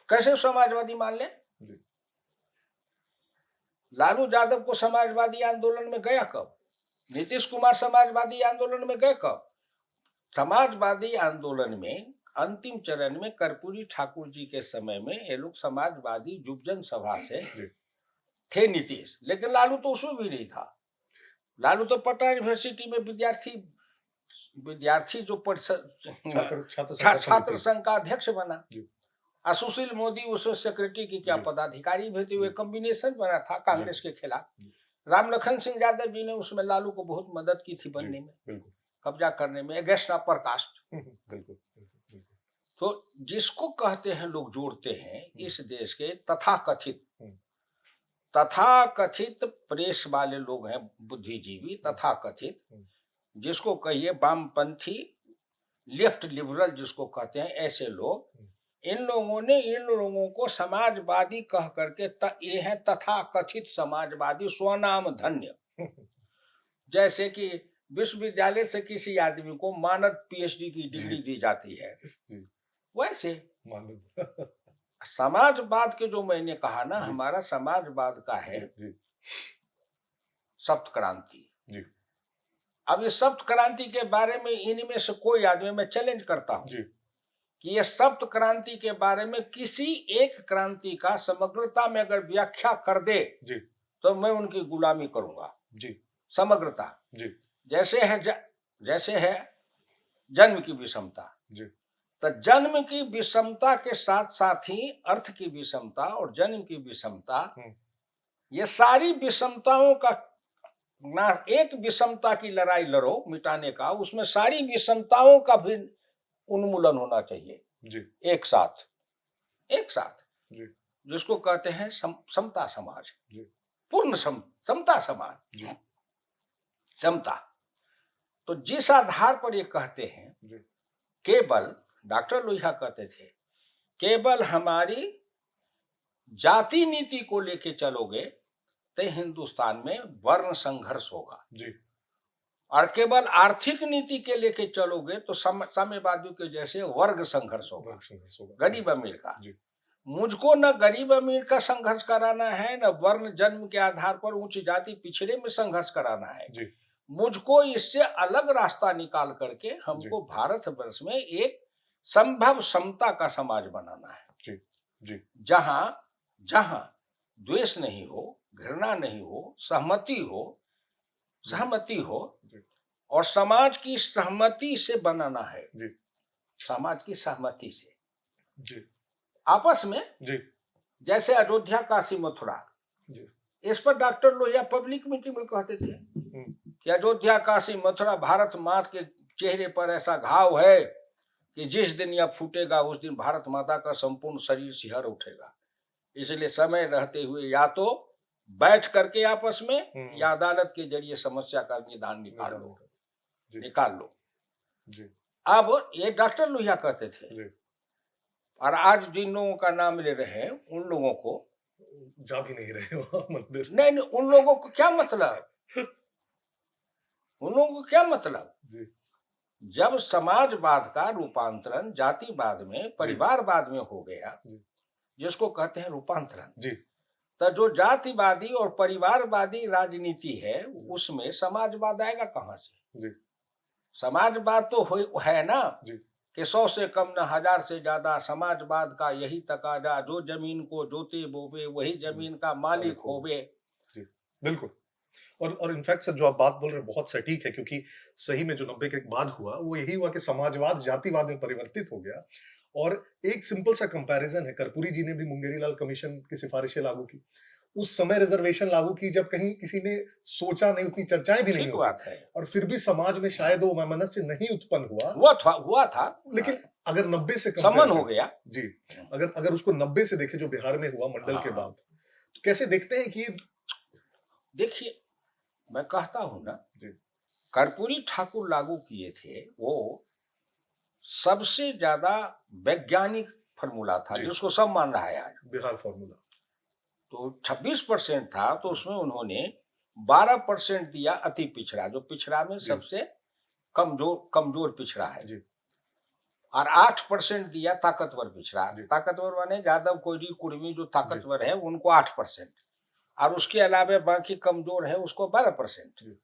कैसे समाजवादी मान ले? जी। लालू यादव को समाजवादी आंदोलन में गया कब? नीतीश कुमार समाजवादी आंदोलन में गए कब? समाजवादी आंदोलन में अंतिम चरण में कर्पूरी ठाकुर जी के समय में ये लोग समाजवादी युवजन सभा से थे नीतीश, लेकिन लालू तो उसमें भी नहीं था। लालू तो पटना यूनिवर्सिटी में विद्यार्थी जो छात्र संघ का अध्यक्ष बना, और सुशील मोदी उसमें सेक्रेटरी की क्या पदाधिकारी भी थे। कॉम्बिनेशन बना था कांग्रेस के खिलाफ। राम लखन सिंह यादव जी ने उसमें लालू को बहुत मदद की थी बनने में, कब्जा करने में, अगेंस्ट अपर कास्ट। तो जिसको कहते हैं लोग जोड़ते हैं इस देश के तथाकथित प्रेस वाले लोग हैं, बुद्धिजीवी तथाकथित, जिसको कहिए वामपंथी, लेफ्ट लिबरल जिसको कहते हैं, ऐसे लोग, इन लोगों ने इन लोगों को समाजवादी कह करके ये है तथाकथित समाजवादी, स्वनाम धन्य। जैसे कि विश्वविद्यालय से किसी आदमी को मानद पीएचडी की डिग्री दी जाती है, वैसे समाजवाद के जो मैंने कहा ना, हमारा समाजवाद का है सप्त क्रांति। अब इस सप्त क्रांति के बारे में इनमें से कोई आदमी, मैं चैलेंज करता हूं कि ये सप्त क्रांति के बारे में किसी एक क्रांति का समग्रता में अगर व्याख्या कर दे तो मैं उनकी गुलामी करूंगा। समग्रता जैसे है जन्म की विषमता, तो जन्म की विषमता के साथ साथ ही अर्थ की विषमता और जन्म की विषमता, ये सारी विषमताओं का ना एक विषमता की लड़ाई लड़ो मिटाने का, उसमें सारी विषमताओं का भी उन्मूलन होना चाहिए। एक साथ जिसको कहते हैं समता समाज, पूर्ण समता समाज, समता। तो जिस आधार पर ये कहते हैं, केवल डॉक्टर लोहिया कहते थे केवल हमारी जाति नीति को लेके चलोगे तो हिंदुस्तान में वर्ण संघर्ष होगा, और केवल आर्थिक नीति के लेके चलोगे तो साम्यवादियों के जैसे वर्ग संघर्ष होगा, गरीब अमीर का। मुझको न गरीब अमीर का संघर्ष कराना है, न वर्ण जन्म के आधार पर उच्च जाति पिछड़े में संघर्ष कराना है। मुझको इससे अलग रास्ता निकाल करके हमको भारतवर्ष में एक संभव समता का समाज बनाना है, जहां द्वेष नहीं हो, घृणा नहीं हो, सहमति हो, और समाज की सहमति से बनाना है। समाज की सहमति से आपस में, जैसे अयोध्या, काशी, मथुरा, इस पर डॉक्टर लोहिया पब्लिक मीटिंग में कहते थे कि अयोध्या, काशी, मथुरा भारत माता के चेहरे पर ऐसा घाव है कि जिस दिन यह फूटेगा उस दिन भारत माता का संपूर्ण शरीर सिहर उठेगा। इसलिए समय रहते हुए या तो बैठ करके आपस में या अदालत के जरिए समस्या का निदान निकाल लो। जी। अब ये डॉक्टर लोहिया कहते थे, और आज जिन लोगों का नाम ले रहे हैं उन लोगों को जा भी नहीं रहे वहां मंदिर। नहीं, उन लोगों को क्या मतलब, उन लोगों को क्या मतलब? जी। जब समाजवाद का रूपांतरण जातिवाद में, परिवारवाद में हो गया, जिसको कहते हैं रूपांतरण, जी। तो जो जातिवादी और परिवारवादी राजनीति है उसमें समाजवाद आएगा कहां से? जी। समाजवाद तो है ना जी। कि 100 से कम न 1000 से ज्यादा, समाजवाद का यही तकाजा, जो जमीन को जोते बोवे वही जमीन का मालिक होवे। जी, बिल्कुल। और इनफैक्ट सर जो आप बात बोल रहे हैं बहुत सटीक है, क्योंकि सही में जो 90 के बाद हुआ वो यही हुआ कि समाजवाद जातिवाद में परिवर्तित हो गया। और एक सिंपल सा कंपैरिजन है, कर्पूरी जी ने भी मुंगेरी लाल कमीशन की सिफारिशें लागू की, उस समय रिजर्वेशन लागू की जब कहीं किसी ने सोचा नहीं, उतनी चर्चाएं भी नहीं होती है, और फिर भी समाज में शायद वो वैमनस्य नहीं उत्पन्न हुआ था। लेकिन अगर 90 से समन हो गया जी, अगर उसको 90 से देखे जो बिहार में हुआ मंडल के बाद, तो कैसे देखते हैं कि देखिए मैं कहता हूं ना, कर्पूरी ठाकुर लागू किए थे, वो सबसे ज्यादा वैज्ञानिक फॉर्मूला था जिसको सब मान रहा है आज, बिहार फॉर्मूला। तो 26% था, तो उसमें उन्होंने 12% दिया अति पिछड़ा, जो पिछड़ा में सबसे कमजोर पिछड़ा है, और 8% दिया ताकतवर पिछड़ा। ताकतवर माने यादव, कोयरी, कुर्मी जो ताकतवर है उनको 8%, और उसके अलावा बाकी कमजोर है उसको 12%,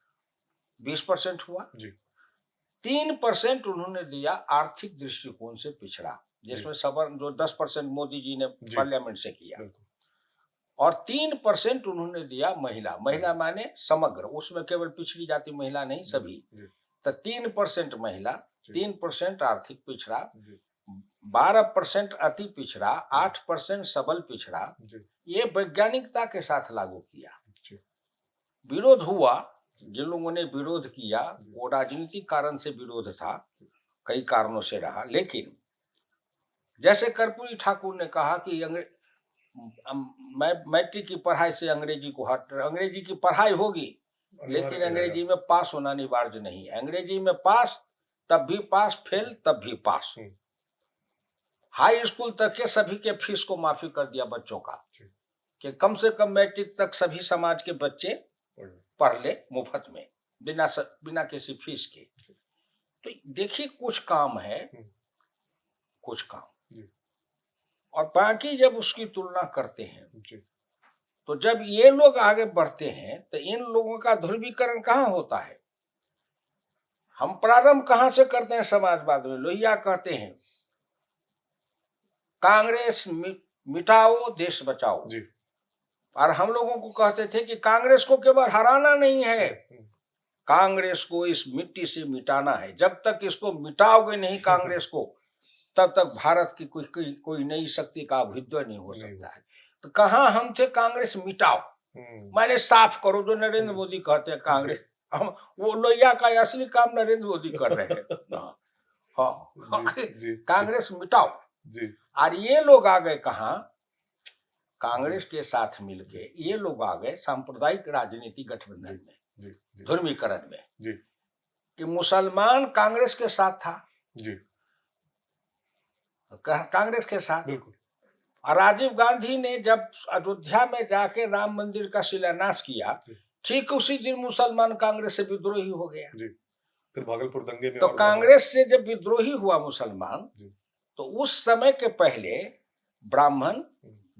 20% हुआ। 3% उन्होंने दिया आर्थिक दृष्टिकोण से पिछड़ा, जिसमें सवर्ण जो 10% मोदी जी ने पार्लियामेंट से किया, और 3% उन्होंने दिया महिला माने समग्र, उसमें केवल पिछड़ी जाति महिला नहीं सभी, तो 3% महिला, 3% आर्थिक पिछड़ा, 12% अति पिछड़ा, 8% सबल पिछड़ा, ये वैज्ञानिकता के साथ लागू किया। विरोध हुआ, जिन लोगों ने विरोध किया वो राजनीतिक कारण से विरोध था, कई कारणों से रहा, लेकिन जैसे कर्पूरी ठाकुर ने कहा कि मैट्रिक की पढ़ाई से अंग्रेजी को अंग्रेजी की पढ़ाई होगी, लेकिन अंग्रेजी में पास होना अनिवार्य नहीं है। अंग्रेजी में पास तब भी पास, फेल तब भी पास। हाई स्कूल तक के सभी के फीस को माफी कर दिया बच्चों का, कि कम से कम मैट्रिक तक सभी समाज के बच्चे पढ़ ले मुफ्त में, बिना किसी फीस के। तो देखिए कुछ काम है, कुछ काम, और बाकी जब उसकी तुलना करते हैं तो जब ये लोग आगे बढ़ते हैं तो इन लोगों का ध्रुवीकरण कहाँ होता है? हम प्रारंभ कहाँ से करते हैं समाजवाद में? लोहिया कहते हैं कांग्रेस मिटाओ देश बचाओ, और हम लोगों को कहते थे कि कांग्रेस को केवल हराना नहीं है, कांग्रेस को इस मिट्टी से मिटाना है। जब तक इसको मिटाओगे नहीं कांग्रेस को, तब तक भारत की कोई नई शक्ति का अभ्युदय नहीं हो सकता है। तो कहाँ हम थे कांग्रेस मिटाओ, माने साफ करो, जो नरेंद्र मोदी कहते हैं कांग्रेस, हम वो लोहिया का असली काम नरेंद्र मोदी कर रहे हैं। हाँ, कांग्रेस मिटाओ। और ये लोग आ गए कहाँ? कांग्रेस के साथ मिलके ये लोग आ गए सांप्रदायिक राजनीति गठबंधन में, ध्रुवीकरण में, कि मुसलमान कांग्रेस के साथ था, कांग्रेस के साथ। और राजीव गांधी ने जब अयोध्या में जाके राम मंदिर का शिलान्यास किया, ठीक उसी दिन मुसलमान कांग्रेस से विद्रोही हो गया। फिर भागलपुर दंगे में तो कांग्रेस से जब विद्रोही हुआ मुसलमान, तो उस समय के पहले ब्राह्मण,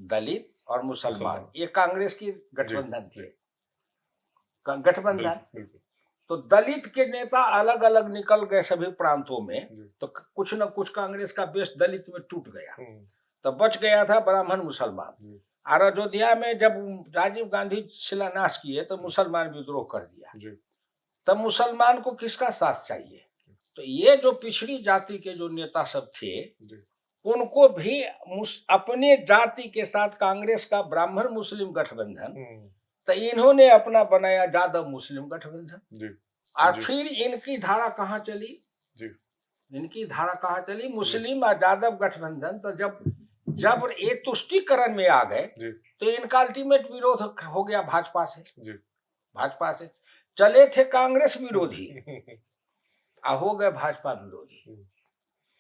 दलित और मुसलमान ये कांग्रेस की गठबंधन थे, गठबंधन। तो दलित के नेता अलग अलग निकल गए सभी प्रांतों में, तो कुछ न कुछ कांग्रेस का बेस दलित में टूट गया, तो बच गया था ब्राह्मण मुसलमान। और अयोध्या में जब राजीव गांधी शिलान्यास किए तो मुसलमान विद्रोह कर दिया, तब मुसलमान को किसका साथ चाहिए? तो ये जो पिछड़ी जाति के जो नेता सब थे, उनको भी अपने जाति के साथ कांग्रेस का ब्राह्मण मुस्लिम गठबंधन, तो इन्होंने अपना बनाया यादव मुस्लिम गठबंधन। और फिर इनकी धारा कहाँ चली? इनकी धारा कहाँ चली? मुस्लिम और यादव गठबंधन। तो जब ये तुष्टीकरण में आ गए तो इनका अल्टीमेट विरोध हो गया भाजपा से। भाजपा से चले थे कांग्रेस विरोधी हो गए भाजपा विरोधी,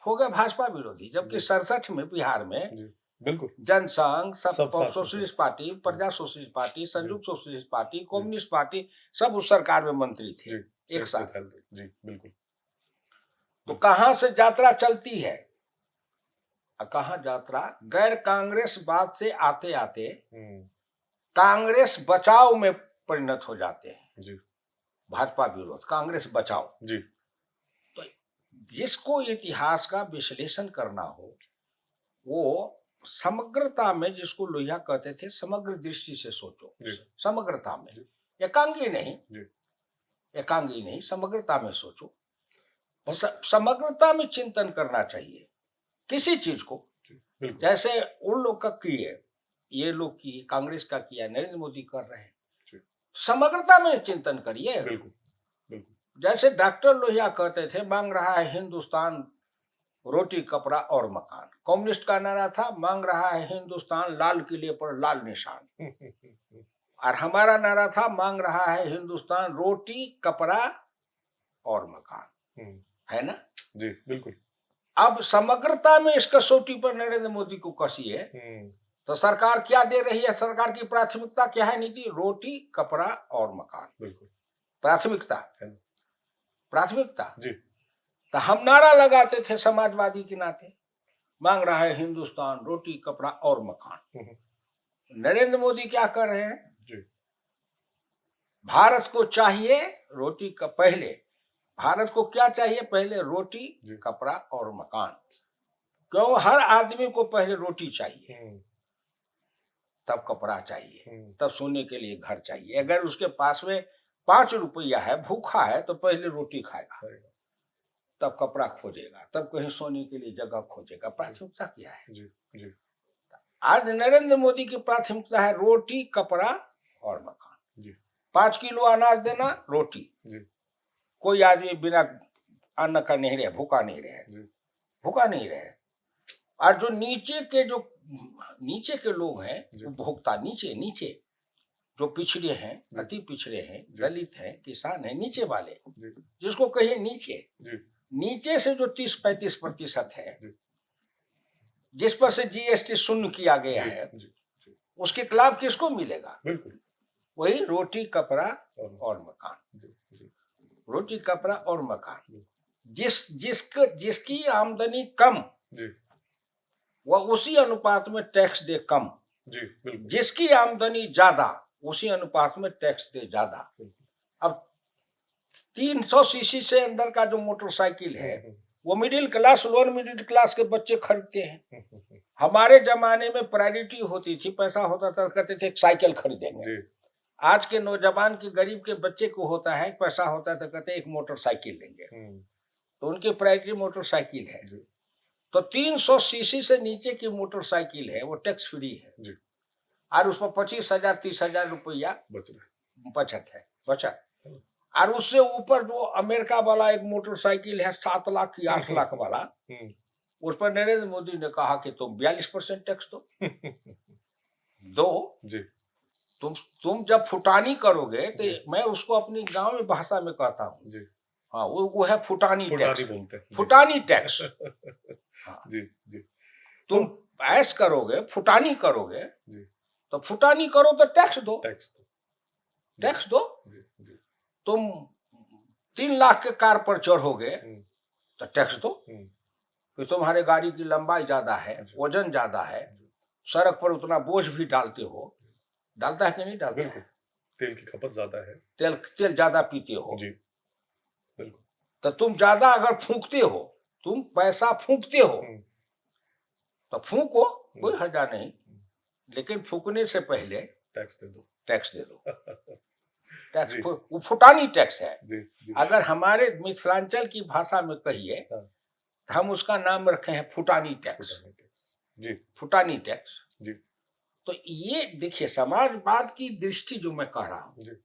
हो गए भाजपा विरोधी। जबकि 67 में बिहार में बिल्कुल जनसंघ, सब सब साथ सोशलिस्ट पार्टी, प्रजा सोशलिस्ट पार्टी, संयुक्त सोशलिस्ट पार्टी, कम्युनिस्ट पार्टी सब उस सरकार में मंत्री थे एक साथ। जी बिल्कुल। तो कहां से यात्रा चलती है? कहां यात्रा? गैर कांग्रेस बात से आते आते कांग्रेस बचाव में परिणत हो जाते हैं जी। भाजपा विरोध, कांग्रेस बचाव जी। तो जिसको इतिहास का विश्लेषण करना हो वो समग्रता में, जिसको लोहिया कहते थे, समग्र दृष्टि से सोचो। समग्रता में, एकांगी नहीं, एकांगी नहीं, समग्रता में सोचो। समग्रता में चिंतन करना चाहिए किसी चीज को। जैसे उन लोग का किए, ये लोग की, कांग्रेस का किया, नरेंद्र मोदी कर रहे हैं, समग्रता में चिंतन करिए। जैसे डॉक्टर लोहिया कहते थे, मांग रहा है हिंदुस्तान रोटी कपड़ा और मकान। कम्युनिस्ट का नारा था, मांग रहा है हिंदुस्तान लाल किले पर लाल निशान। और हमारा नारा था, मांग रहा है हिंदुस्तान रोटी कपड़ा और मकान। है ना? जी बिल्कुल। अब समग्रता में इस कसौटी पर नरेंद्र मोदी को कसिए तो सरकार क्या दे रही है? सरकार की प्राथमिकता क्या है? नीति रोटी कपड़ा और मकान। बिल्कुल प्राथमिकता, प्राथमिकता जी। तो हम नारा लगाते थे समाजवादी के नाते, मांग रहा है हिंदुस्तान रोटी कपड़ा और मकान। नरेंद्र मोदी क्या कर रहे हैं जी? भारत को चाहिए रोटी का, पहले भारत को क्या चाहिए? पहले रोटी कपड़ा और मकान। क्यों? हर आदमी को पहले रोटी चाहिए, तब कपड़ा चाहिए, तब सोने के लिए घर चाहिए। अगर उसके पास में 5 रुपया है, भूखा है, तो पहले रोटी खाएगा, तब कपड़ा खोजेगा, तब कहीं सोने के लिए जगह खोजेगा। प्राथमिकता क्या है जी? जी। आज नरेंद्र मोदी की प्राथमिकता है रोटी कपड़ा और मकान जी। 5 किलो अनाज देना, रोटी जी। कोई आदमी बिना अन्न का नहीं रहे, भूखा नहीं रहे, भूखा नहीं रहे। और जो नीचे के लोग हैं, उपभोक्ता, नीचे जो पिछड़े हैं, अति पिछड़े हैं, दलित हैं, किसान हैं, नीचे वाले, जिसको कहिए नीचे से जो 30-35% है, जिस पर से जीएसटी शून्य किया गया है, उसके लाभ किसको मिलेगा? बिल्कुल वही रोटी कपड़ा और मकान। रोटी कपड़ा और मकान। जिसकी आमदनी कम वह उसी अनुपात में टैक्स दे कम जी। जिसकी आमदनी ज्यादा उसी अनुपात में टैक्स दे ज्यादा। अब 300 सीसी से अंदर का जो मोटरसाइकिल है वो middle class, lower middle class के बच्चे खरीदते हैं। हमारे जमाने में प्रायोरिटी होती थी, पैसा होता था, कहते थे साइकिल खरीदेंगे। आज के नौजवान के, गरीब के बच्चे को होता है, पैसा होता है तो कहते हैं एक मोटरसाइकिल लेंगे, तो उनकी प्रायोरिटी मोटरसाइकिल है। तो 300 सीसी से नीचे की मोटरसाइकिल है वो टैक्स फ्री है जी। और उस पर 25,000 30,000 रुपया बचत है, बचत। और उससे ऊपर जो अमेरिका वाला एक मोटरसाइकिल है 7 लाख की 8 लाख वाला, उस पर नरेंद्र मोदी ने कहा कि तुम 42% टैक्स दो जी। तुम जब फुटानी करोगे तो मैं उसको अपनी गांव में भाषा में कहता हूँ जी। हाँ, वो है फुटानी टैक्स, फुटानी टैक्स। हाँ जी जी। तुम ऐश करोगे, फुटानी करोगे जी। तो फुटानी करो तो टैक्स दो, टैक्स दो जी। तुम 3 लाख के कार पर चढ़ोगे तो टैक्स दो। फिर तुम्हारे गाड़ी की लंबाई ज्यादा है, वजन ज्यादा है, सड़क पर उतना बोझ भी डालते हो, डालता है कि नहीं डालता है? तेल की खपत ज्यादा है, तेल ज्यादा पीते हो जी बिल्कुल। तो तुम ज्यादा अगर फूंकते हो, तुम पैसा फूंकते हो तो फूंको, कोई हर्जा नहीं, लेकिन फूकने से पहले टैक्स दे दो, टैक्स दे दो। टैक्स वो फुटानी टैक्स है जी, जी। अगर हमारे मिथिलांचल की भाषा में कहिए हम उसका नाम रखे हैं फुटानी टैक्स जी। फुटानी टैक्स जी। तो ये देखिए समाजवाद की दृष्टि जो मैं कह रहा हूँ,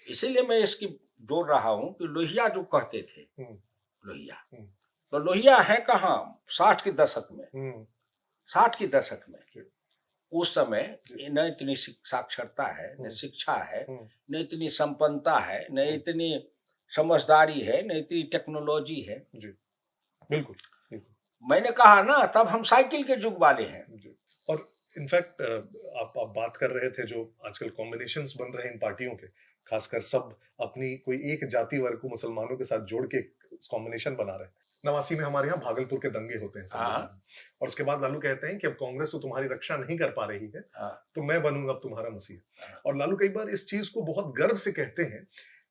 इसीलिए मैं इसकी जोड़ रहा हूं कि लोहिया जो कहते थे, लोहिया तो लोहिया है कहाँ 60 के दशक में, 60 के दशक में। उस समय न इतनी साक्षरता है, न शिक्षा है, न इतनी संपन्नता है, न इतनी समझदारी है, न इतनी टेक्नोलॉजी है। बिल्कुल बिल्कुल। मैंने कहा ना, तब हम साइकिल के युग वाले हैं। और इनफैक्ट आप बात कर रहे थे जो आजकल कॉम्बिनेशंस बन रहे हैं इन पार्टियों के, खासकर सब अपनी कोई एक जाति वर्ग को मुसलमानों के साथ जोड़ के कॉम्बिनेशन बना रहे हैं। 89 में हमारे यहाँ भागलपुर के दंगे होते हैं और उसके बाद लालू कहते हैं कि अब कांग्रेस तो तुम्हारी रक्षा नहीं कर पा रही है, तो मैं बनूंगा अब तुम्हारा मसीहा। और लालू कई बार इस चीज को बहुत गर्व से कहते हैं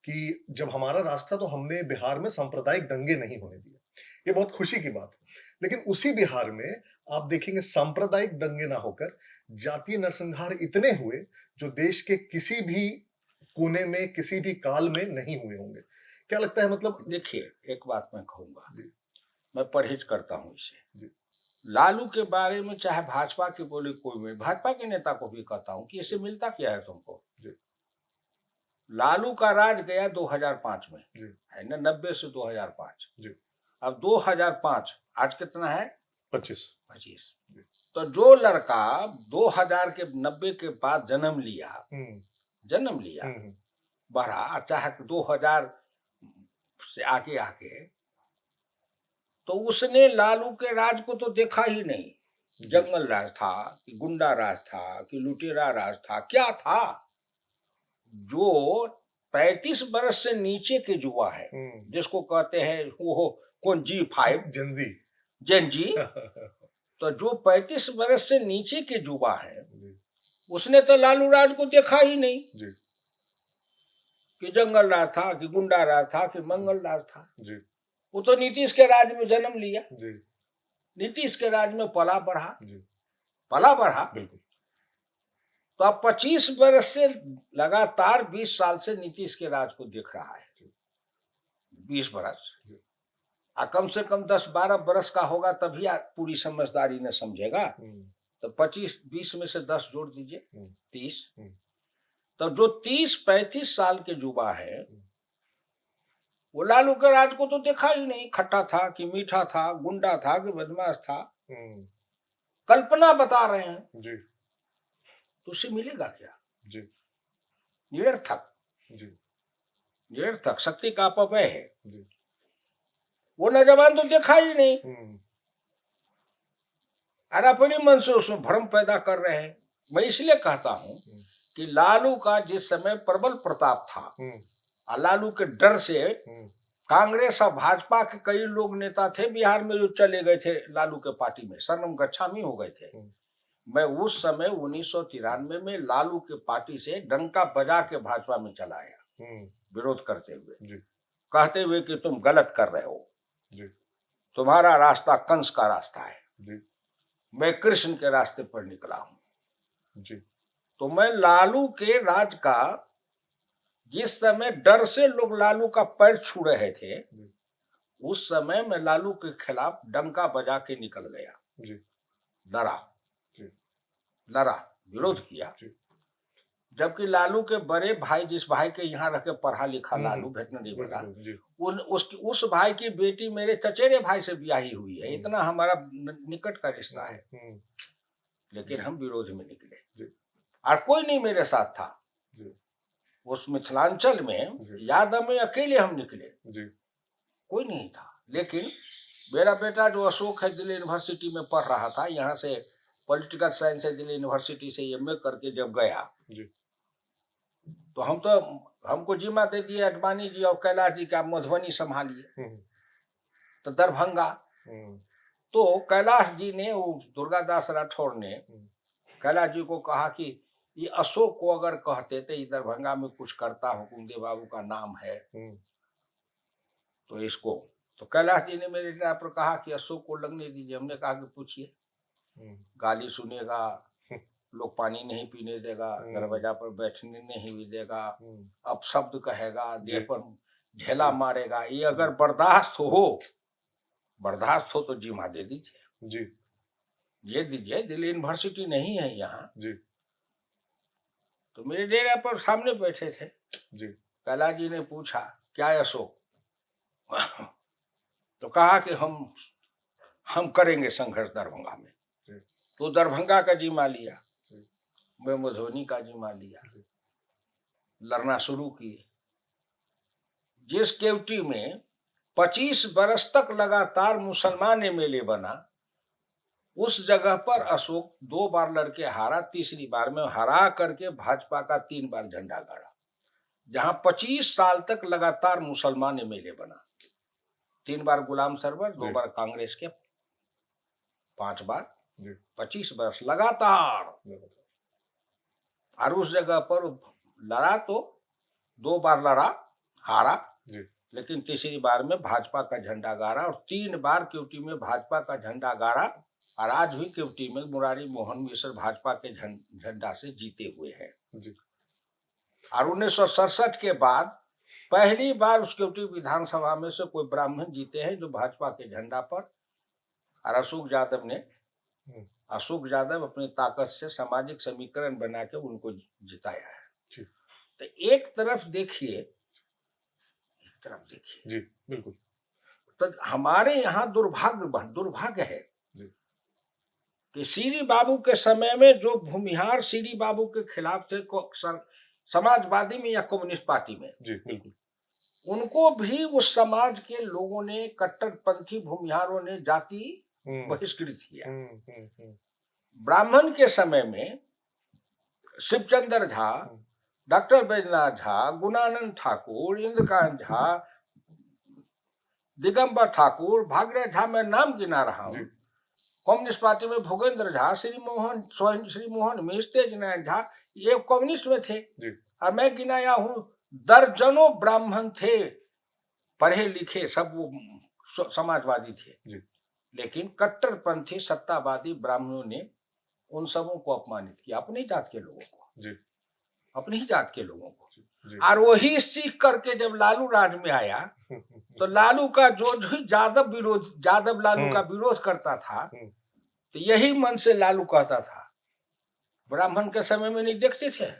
कि जब हमारा राज था तो हमने बिहार में सांप्रदायिक दंगे नहीं होने दिए। ये बहुत खुशी की बात है। लेकिन उसी बिहार में आप देखेंगे सांप्रदायिक दंगे ना होकर जातीय नरसंहार इतने हुए जो देश के किसी भी कोने में किसी भी काल में नहीं हुए होंगे। क्या लगता है? मतलब देखिए, एक बात मैं कहूंगा, मैं परहेज करता हूं इसे। लालू के बारे में चाहे भाजपा के बोले कोई, मैं भाजपा के नेता को भी कहता हूं कि इससे मिलता क्या है तुमको। लालू का राज गया 2005 में, है ना, 90 से 2005। अब 2005 आज कितना है? 25। तो जो लड़का 2000 के 90 के बाद जन्म लिया बढ़ा, चाहे 2000 से आगे, तो उसने लालू के राज को तो देखा ही नहीं। जंगल राज था कि गुंडा राज था कि लुटेरा राज था, क्या था? जो 35 बरस से नीचे के युवा है, जिसको कहते हैं वो कौन, G5 जेन जी तो जो 35 बरस से नीचे के युवा है, उसने तो लालू राज को देखा ही नहीं कि जंगल राज था कि गुंडा राज था कि मंगल राज था। वो तो नीतीश के राज में जन्म लिया, नीतीश के राज में पला बढ़ा। तो अब 25 बरस से लगातार 20 साल से नीतीश के राज को देख रहा है। 20 बरस, कम से कम 10-12 बरस का होगा तभी पूरी समझदारी ने समझेगा। तो 25-20 में से 10 जोड़ दीजिए, 30। तो जो 30-35 साल के युवा है, वो लालू के राज को तो देखा ही नहीं। खट्टा था कि मीठा था, गुंडा था कि बदमाश था, कल्पना बता रहे हैं। तो उसे मिलेगा क्या? निरर्थक, शक्ति का अपव्यय है। वो नौजवान तो देखा ही नहीं, और अपने मन से उसमें भ्रम पैदा कर रहे हैं। मैं इसलिए कहता हूं कि लालू का जिस समय प्रबल प्रताप था, और लालू के डर से कांग्रेस और भाजपा के कई लोग नेता थे बिहार में जो चले गए थे लालू के पार्टी में, शरणम गच्छामी हो गए थे। मैं उस समय 1993 में लालू के पार्टी से डंका बजा के भाजपा में चला आया, विरोध करते हुए, कहते हुए कि तुम गलत कर रहे हो, तुम्हारा रास्ता कंस का रास्ता है, मैं कृष्ण के रास्ते पर निकला हूं। तो मैं लालू के राज का, जिस समय डर से लोग लालू का पैर छू रहे थे, उस समय मैं लालू के खिलाफ डंका बजा के निकल गया, लड़ा, विरोध किया। जबकि लालू के बड़े भाई, जिस भाई के यहाँ रख के पढ़ा लिखा लालू वेटनरी वाला, उस भाई की बेटी मेरे चचेरे भाई से ब्याही हुई है। इतना हमारा निकट का रिश्ता है। लेकिन हम विरोध में निकले और कोई नहीं मेरे साथ था। उस मिथिलांचल में यादव में अकेले हम निकले, कोई नहीं था। लेकिन मेरा बेटा जो अशोक है, दिल्ली यूनिवर्सिटी में पढ़ रहा था, यहाँ से पॉलिटिकल साइंस है, दिल्ली यूनिवर्सिटी से एमए करके जब गया, तो हमको जिम्मा दे दिए अडवाणी जी और कैलाश जी का, मधुबनी संभालिए। तो दरभंगा, तो कैलाश जी ने, वो दुर्गादास राठौर ने कैलाश जी को कहा कि ये अशोक को अगर कहते थे इस दरभंगा में कुछ करता, हुकुमदेव बाबू का नाम है, तो इसको, तो कैलाश जी ने मेरे पर कहा कि अशोक को लगने दीजिए। हमने कहा कि पूछिए, गाली सुनेगा, लोग पानी नहीं पीने देगा, दरवाजा पर बैठने नहीं भी देगा, अपशब्द कहेगा, देह पर ढेला मारेगा। ये अगर बर्दाश्त हो तो जिम्मा दे दीजिए, ये दीजिए। दिल्ली यूनिवर्सिटी नहीं है यहाँ। तो मेरे डेरा पर सामने बैठे थे। कैलाश जी ने पूछा, क्या है अशोक? तो कहा कि हम करेंगे संघर्ष दरभंगा में। तो दरभंगा का जिम्मा लिया, मैं मधुबनी का जिम्मा लिया, लड़ना शुरू किए। जिस केवटी में 25 बरस तक लगातार मुसलमान एमएलए बना, उस जगह पर अशोक 2 बार लड़के हारा, तीसरी बार में हरा करके भाजपा का 3 बार झंडा गाड़ा। जहां 25 साल तक लगातार मुसलमान एमएलए बना, 3 बार गुलाम सरवर, 2 बार कांग्रेस के, 5 बार, 25 वर्ष लगातार। और उस जगह पर लड़ा तो 2 बार लड़ा, हारा, लेकिन तीसरी बार में भाजपा का झंडा गाड़ा और 3 बार केवटी में भाजपा का झंडा गाड़ा। और आज भी केवटी में मुरारी मोहन मिश्र भाजपा के झंडा से जीते हुए हैं। और 1967 के बाद पहली बार उस केवटी विधानसभा में से कोई ब्राह्मण जीते हैं जो भाजपा के झंडा पर। और अशोक यादव अपनी ताकत से सामाजिक समीकरण बना के उनको जिताया है। तो एक तरफ देखिए जी बिल्कुल। तो हमारे यहाँ दुर्भाग्य है कि श्री बाबू के समय में जो भूमिहार श्री बाबू के खिलाफ थे समाजवादी में या कम्युनिस्ट पार्टी में, जी बिल्कुल, उनको भी उस समाज के लोगों ने, कट्टरपंथी भूमिहारों ने जाति बहिष्कृत किया। ब्राह्मण के समय में शिवचंद्र झा, डॉक्टर बैजनाथ झा, गुणानंद ठाकुर, इंद्रकांत झा, दिगंबर ठाकुर, भागीरथ झा, मैं नाम गिना रहा हूँ। कम्युनिस्ट पार्टी में भोगेंद्र झा, श्री मोहन मिश्र, तेजनारायण झा, ये कम्युनिस्ट में थे। और मैं गिनाया हूँ, दर्जनों ब्राह्मण थे, पढ़े लिखे, सब वो समाजवादी थे। लेकिन कट्टरपंथी सत्तावादी ब्राह्मणों ने उन सबों को अपमानित किया, अपनी जात के लोगों को, अपनी ही जात के लोगों को। और वही सीख करके जब लालू राज में आया, तो लालू का जो यादव लालू का विरोध करता था, तो यही मन से लालू कहता था, ब्राह्मण के समय में नहीं देखते थे,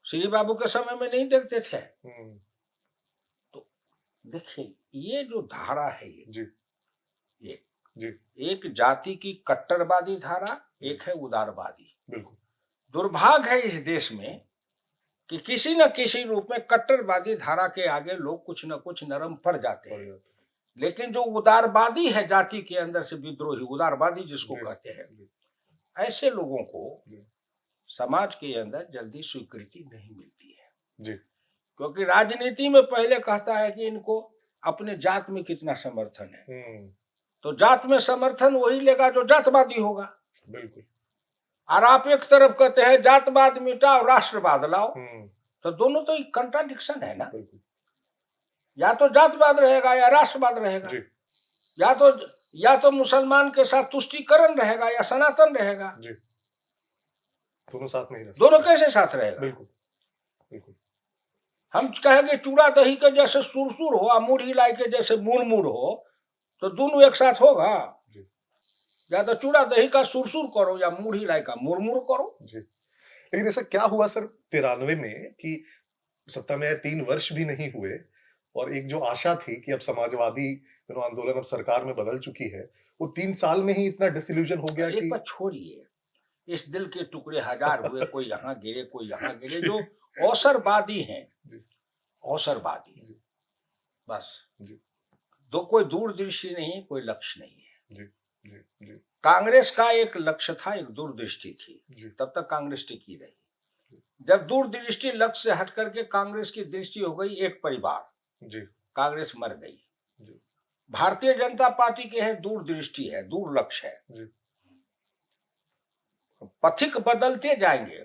श्री बाबू के समय में नहीं देखते थे। तो देखिए, ये जो धारा है, ये एक जाति की कट्टरवादी धारा, एक है उदारवादी। बिल्कुल दुर्भाग्य है इस देश में कि किसी न किसी रूप में कट्टरवादी धारा के आगे लोग कुछ न कुछ नरम पड़ जाते हैं। लेकिन जो उदारवादी है, जाति के अंदर से विद्रोही उदारवादी जिसको कहते हैं, ऐसे लोगों को समाज के अंदर जल्दी स्वीकृति नहीं मिलती है। क्योंकि राजनीति में पहले कहता है कि इनको अपने जात में कितना समर्थन है, तो जात में समर्थन वही लेगा जो जातवादी होगा। बिल्कुल। और आप एक तरफ कहते हैं जातवाद मिटाओ, राष्ट्रवाद लाओ, तो दोनों तो एक कंट्राडिक्शन है ना। या तो जातवाद रहेगा या राष्ट्रवाद रहेगा, या तो मुसलमान के साथ तुष्टीकरण रहेगा या सनातन रहेगा। दोनों साथ नहीं, दोनों कैसे साथ रहेगा? बिल्कुल। हम कहेंगे चूड़ा दही के जैसे सुरसुर हो, मुरही लाई के जैसे मुरमुर हो, तो दोनों एक साथ होगा? या तो चूड़ा दही का सुरसुर करो या मुरही लाई का मुरमुर करो। लेकिन ऐसा क्या हुआ सर 93 में कि सत्ता में 3 वर्ष भी नहीं हुए, और एक जो आशा थी कि अब समाजवादी आंदोलन अब सरकार में बदल चुकी है, वो 3 साल में ही इतना डिसइल्यूजन हो गया कि छोड़िए, इस दिल के टुकड़े हजार हुए, कोई यहाँ गिरे कोई यहाँ गिरे। जो अवसरवादी हैं, अवसरवादी, बस दो, कोई दूरदृष्टि नहीं, कोई लक्ष्य नहीं है। कांग्रेस का एक लक्ष्य था, एक दूरदृष्टि थी, तब तक कांग्रेस टिकी रही। जब दूरदृष्टि लक्ष्य से हट करके कांग्रेस की दृष्टि हो गई एक परिवार, कांग्रेस मर गई। भारतीय जनता पार्टी के है दूरदृष्टि है, दूर लक्ष्य है। पथिक बदलते जाएंगे,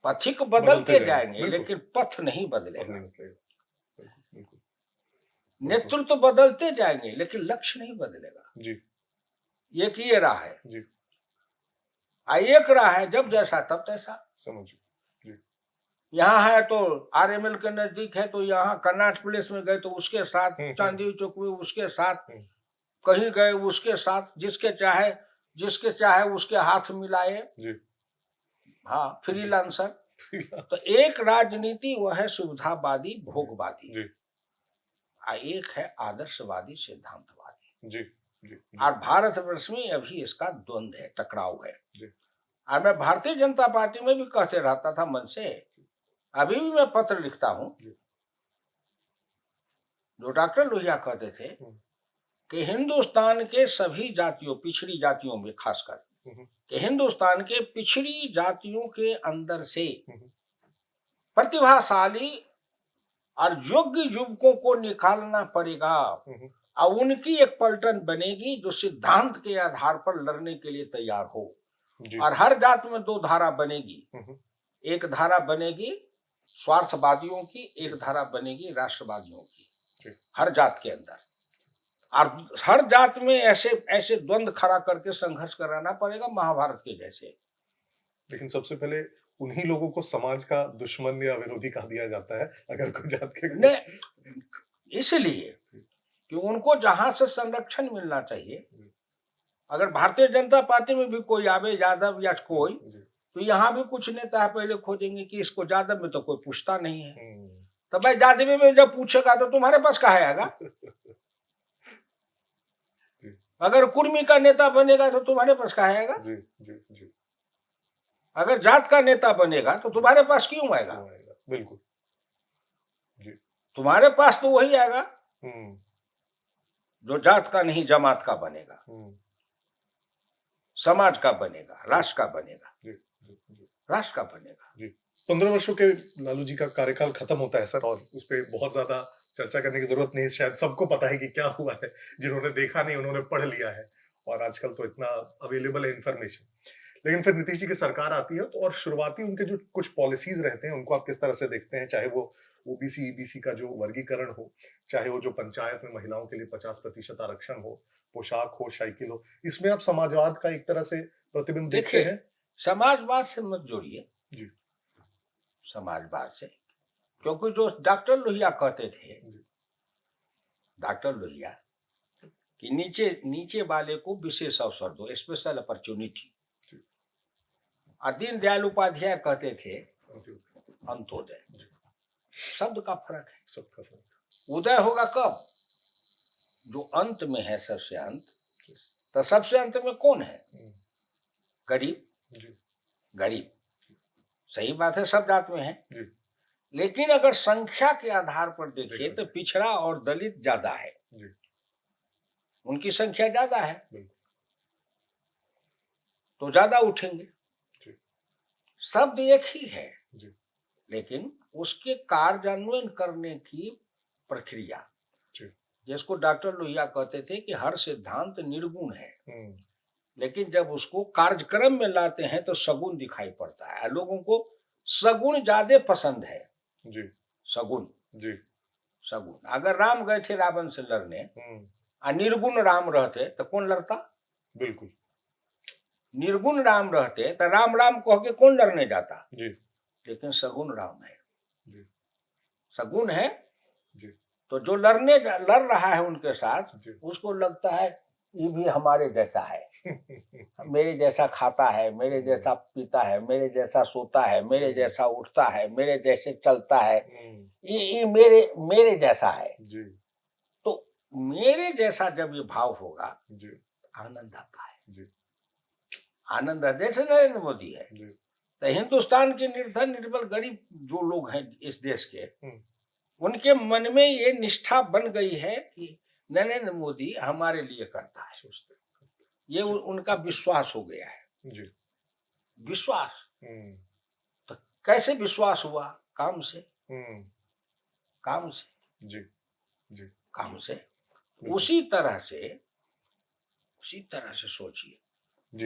पथिक बदलते जाएंगे, लेकिन पथ नहीं बदलेगा। नेतृत्व बदलते जाएंगे, लेकिन लक्ष्य नहीं बदलेगा। एक ये राह है, एक राह है, जब जैसा तब तैसा। समझिए, यहाँ है तो आरएमएल के नजदीक है, तो यहाँ कर्नाट प्लेस में गए तो उसके साथ, चांदी चौक में उसके साथ, कहीं गए उसके साथ, जिसके चाहे उसके हाथ मिलाए। हाँ, फ्रीलांसर। तो एक राजनीति वह है सुविधावादी, भोगवादी। और एक है आदर्शवादी सिद्धांतवादी। जी जी और भारतवर्ष में अभी इसका द्वंद्व है, टकराव है। जी और मैं भारतीय जनता पार्टी में भी कहते रहता था मन से, अभी भी मैं पत्र लिखता हूँ। जी। जो डॉक्टर लोहिया कहते थे कि हिंदुस्तान के सभी जातियों, पिछड़ी जातियों में खासकर, कि हिंदुस्तान के पिछड़ी जातियों के अंदर से प्रतिभाशाली और योग्य युवकों को निकालना पड़ेगा और उनकी एक पलटन बनेगी जो सिद्धांत के आधार पर लड़ने के लिए तैयार हो। और हर जात में दो धारा बनेगी, एक धारा बनेगी स्वार्थवादियों की, एक धारा बनेगी राष्ट्रवादियों की, हर जात के अंदर। और हर जात में ऐसे ऐसे द्वंद्व खड़ा करके संघर्ष कराना पड़ेगा महाभारत के जैसे। लेकिन सबसे पहले उन्हीं लोगों को समाज का दुश्मन या विरोधी कहा दिया जाता है अगर कोई जात के ने इसलिए कि उनको जहां से संरक्षण मिलना चाहिए। अगर भारतीय जनता पार्टी में भी कोई आवे, यादव या कोई, तो यहाँ भी कुछ नेता पहले खोजेंगे कि इसको यादव में तो कोई पूछता नहीं है, तो भाई यादव में जब पूछेगा तो तुम्हारे पास कहाँ आएगा। अगर कुर्मी का नेता बनेगा तो तुम्हारे पास कहाँ आएगा। अगर जात का नेता बनेगा तो तुम्हारे पास क्यों आएगा। बिल्कुल जी। तुम्हारे पास तो वही आएगा जो जात का नहीं, जमात का बनेगा, समाज का बनेगा, राष्ट्र का बनेगा, राष्ट्र का बनेगा। 15 वर्षों के लालू जी का कार्यकाल खत्म होता है सर, और उस पर बहुत ज्यादा चर्चा करने की जरूरत नहीं है। शायद सबको पता है कि क्या हुआ है, जिन्होंने देखा नहीं उन्होंने पढ़ लिया है, और आजकल तो इतना अवेलेबल है इंफॉर्मेशन। लेकिन फिर नीतीश जी की सरकार आती है तो, और शुरुआती उनके जो कुछ पॉलिसीज रहते हैं उनको आप किस तरह से देखते हैं, चाहे वो ओबीसी ईबीसी का जो वर्गीकरण हो, चाहे वो जो पंचायत में महिलाओं के लिए 50% आरक्षण हो, पोशाक हो, साइकिल हो, इसमें आप समाजवाद का एक तरह से प्रतिबिंब देखते हैं। समाजवाद से मत जोड़िए जी, समाजवाद से, क्योंकि जो डॉक्टर लोहिया कहते थे, डॉक्टर लोहिया कि नीचे वाले को विशेष अवसर दो, स्पेशल अपॉर्चुनिटी। और दीनदयाल उपाध्याय कहते थे अंत्योदय। शब्द का फर्क है, सबका फर्क। उदय होगा कब, जो अंत में है, सबसे अंत। तो सबसे अंत में कौन है, गरीब। गरीब सही बात है, सब जात में है। लेकिन अगर संख्या के आधार पर देखिए तो पिछड़ा और दलित ज्यादा है, उनकी संख्या ज्यादा है, तो ज्यादा उठेंगे। शब्द एक ही है, लेकिन उसके कार्यान्वयन करने की प्रक्रिया, जिसको डॉक्टर लोहिया कहते थे कि हर सिद्धांत निर्गुण है, लेकिन जब उसको कार्यक्रम में लाते हैं तो सगुण दिखाई पड़ता है। लोगों को सगुण ज्यादा पसंद है। सगुण सगुण। अगर राम गए थे रावण से लड़ने और निर्गुण राम रहते तो कौन लड़ता। बिल्कुल। निर्गुण राम रहते तो राम राम कह के कौन लड़ने जाता। लेकिन सगुण राम है, सगुण है, तो जो लड़ रहा है उनके साथ, उसको लगता है ये भी हमारे जैसा है, मेरे जैसा खाता है, मेरे जैसा पीता है, मेरे जैसा सोता है, मेरे जैसा उठता है, मेरे जैसे चलता है, ये मेरे जैसा है। तो मेरे जैसा जब ये भाव होगा, आनंद आता है। आनंद जैसे नरेंद्र मोदी है, तो हिंदुस्तान के निर्धन निर्बल गरीब जो लोग हैं इस देश के, उनके मन में ये निष्ठा बन गई है कि नरेंद्र मोदी हमारे लिए करता है, सोचते, ये उनका विश्वास हो गया है। विश्वास। तो कैसे विश्वास हुआ, काम से, काम से, काम से। उसी तरह से सोचिए।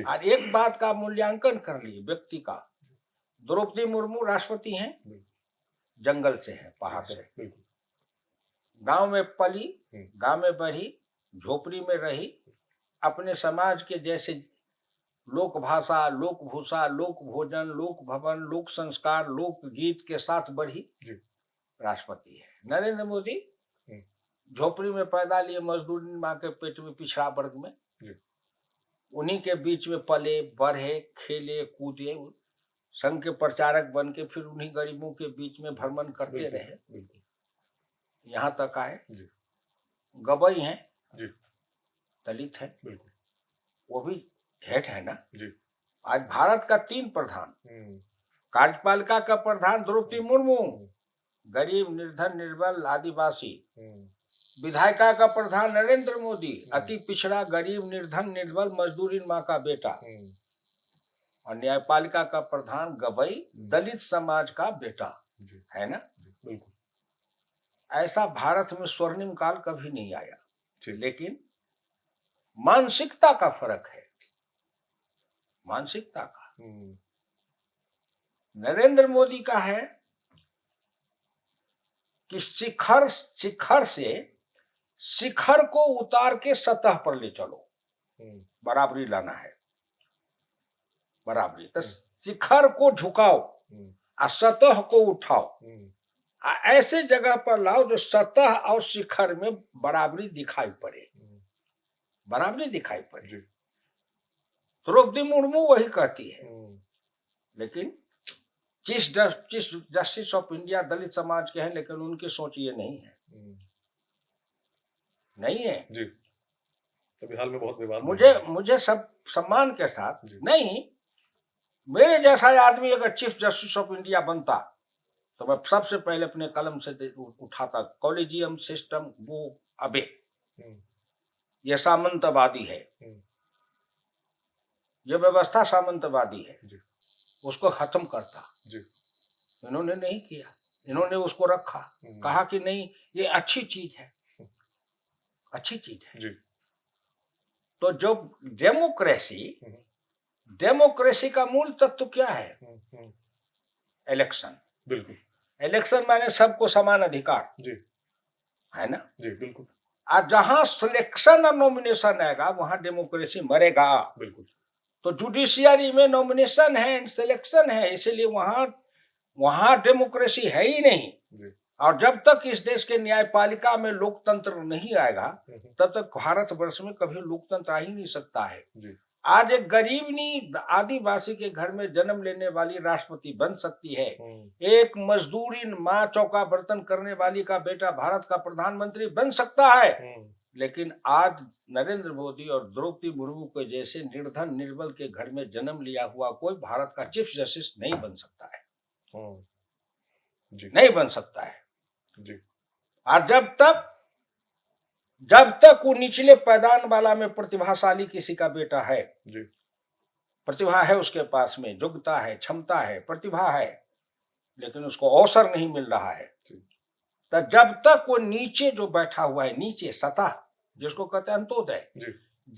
और एक बात का मूल्यांकन कर लिए व्यक्ति का, द्रौपदी मुर्मू राष्ट्रपति हैं, जंगल से हैं, पहाड़ से, गांव में पली, गांव में बढ़ी, झोपड़ी में रही, अपने समाज के जैसे लोक भाषा, लोक भूषा, लोक भोजन, लोक भवन, लोक संस्कार, लोक गीत के साथ बढ़ी, राष्ट्रपति है। नरेंद्र मोदी झोपड़ी में पैदा लिए, मजदूरी माँ के पेट में, पिछड़ा वर्ग में, उन्हीं के बीच में पले बढ़े, खेले कूदे, संघ के प्रचारक बन के फिर उन्हीं गरीबों के बीच में भ्रमण करते रहे, यहाँ तक आए। गवई हैं, जी दलित हैं, बिल्कुल वो भी हेड है ना। जी। आज भारत का 3 प्रधान, कार्यपालिका का प्रधान द्रौपदी मुर्मू, गरीब निर्धन निर्बल आदिवासी, विधायिका का प्रधान नरेंद्र मोदी, अति पिछड़ा गरीब निर्धन निर्बल मजदूरीन माँ का बेटा, और न्यायपालिका का प्रधान गवई दलित समाज का बेटा है ना। बिल्कुल ऐसा भारत में स्वर्णिम काल कभी नहीं आया, लेकिन मानसिकता का फर्क है, मानसिकता का। नरेंद्र मोदी का है कि शिखर से शिखर को उतार के सतह पर ले चलो, बराबरी लाना है, बराबरी। तो शिखर को झुकाओ और सतह को उठाओ, ऐसे जगह पर लाओ जो सतह और शिखर में बराबरी दिखाई पड़े, बराबरी दिखाई पड़े। द्रौपदी मुर्मू वही कहती है, लेकिन चीफ जस्टिस ऑफ इंडिया दलित समाज के हैं, लेकिन उनकी सोच ये नहीं है, नहीं है जी। अभी हाल में बहुत विवाद मुझे सब सम्मान के साथ नहीं, मेरे जैसा आदमी अगर चीफ जस्टिस ऑफ इंडिया बनता तो मैं सबसे पहले अपने कलम से उठाता, कॉलेजियम सिस्टम वो अबे ये सामंतवादी है, ये व्यवस्था सामंतवादी है, उसको खत्म करता। इन्होंने नहीं किया, इन्होंने उसको रखा, कहा कि नहीं ये अच्छी चीज है, अच्छी चीज है। तो जो डेमोक्रेसी का मूल तत्व क्या है? इलेक्शन। बिल्कुल, इलेक्शन माने सबको समान अधिकार है ना। जी बिल्कुल। आज जहां सिलेक्शन और नॉमिनेशन आएगा वहां डेमोक्रेसी मरेगा। बिल्कुल। तो जुडिशियरी में नॉमिनेशन है, सिलेक्शन है, इसलिए वहां डेमोक्रेसी है ही नहीं। और जब तक इस देश के न्यायपालिका में लोकतंत्र नहीं आएगा तब तक भारतवर्ष में कभी लोकतंत्र आ ही नहीं सकता है। आज एक गरीबनी आदिवासी के घर में जन्म लेने वाली राष्ट्रपति बन सकती है, एक मजदूरी माँ चौका बर्तन करने वाली का बेटा भारत का प्रधानमंत्री बन सकता है, लेकिन आज नरेंद्र मोदी और द्रौपदी मुर्मू के जैसे निर्धन निर्बल के घर में जन्म लिया हुआ कोई भारत का चीफ जस्टिस नहीं बन सकता है, नहीं बन सकता है जी। और जब तक वो निचले पैदान वाला में प्रतिभाशाली किसी का बेटा है, प्रतिभा है उसके पास में, योग्यता है, क्षमता है, प्रतिभा है, लेकिन उसको अवसर नहीं मिल रहा है, तो जब तक वो नीचे जो बैठा हुआ है, नीचे सतह जिसको कहते हैं अंत्योदय,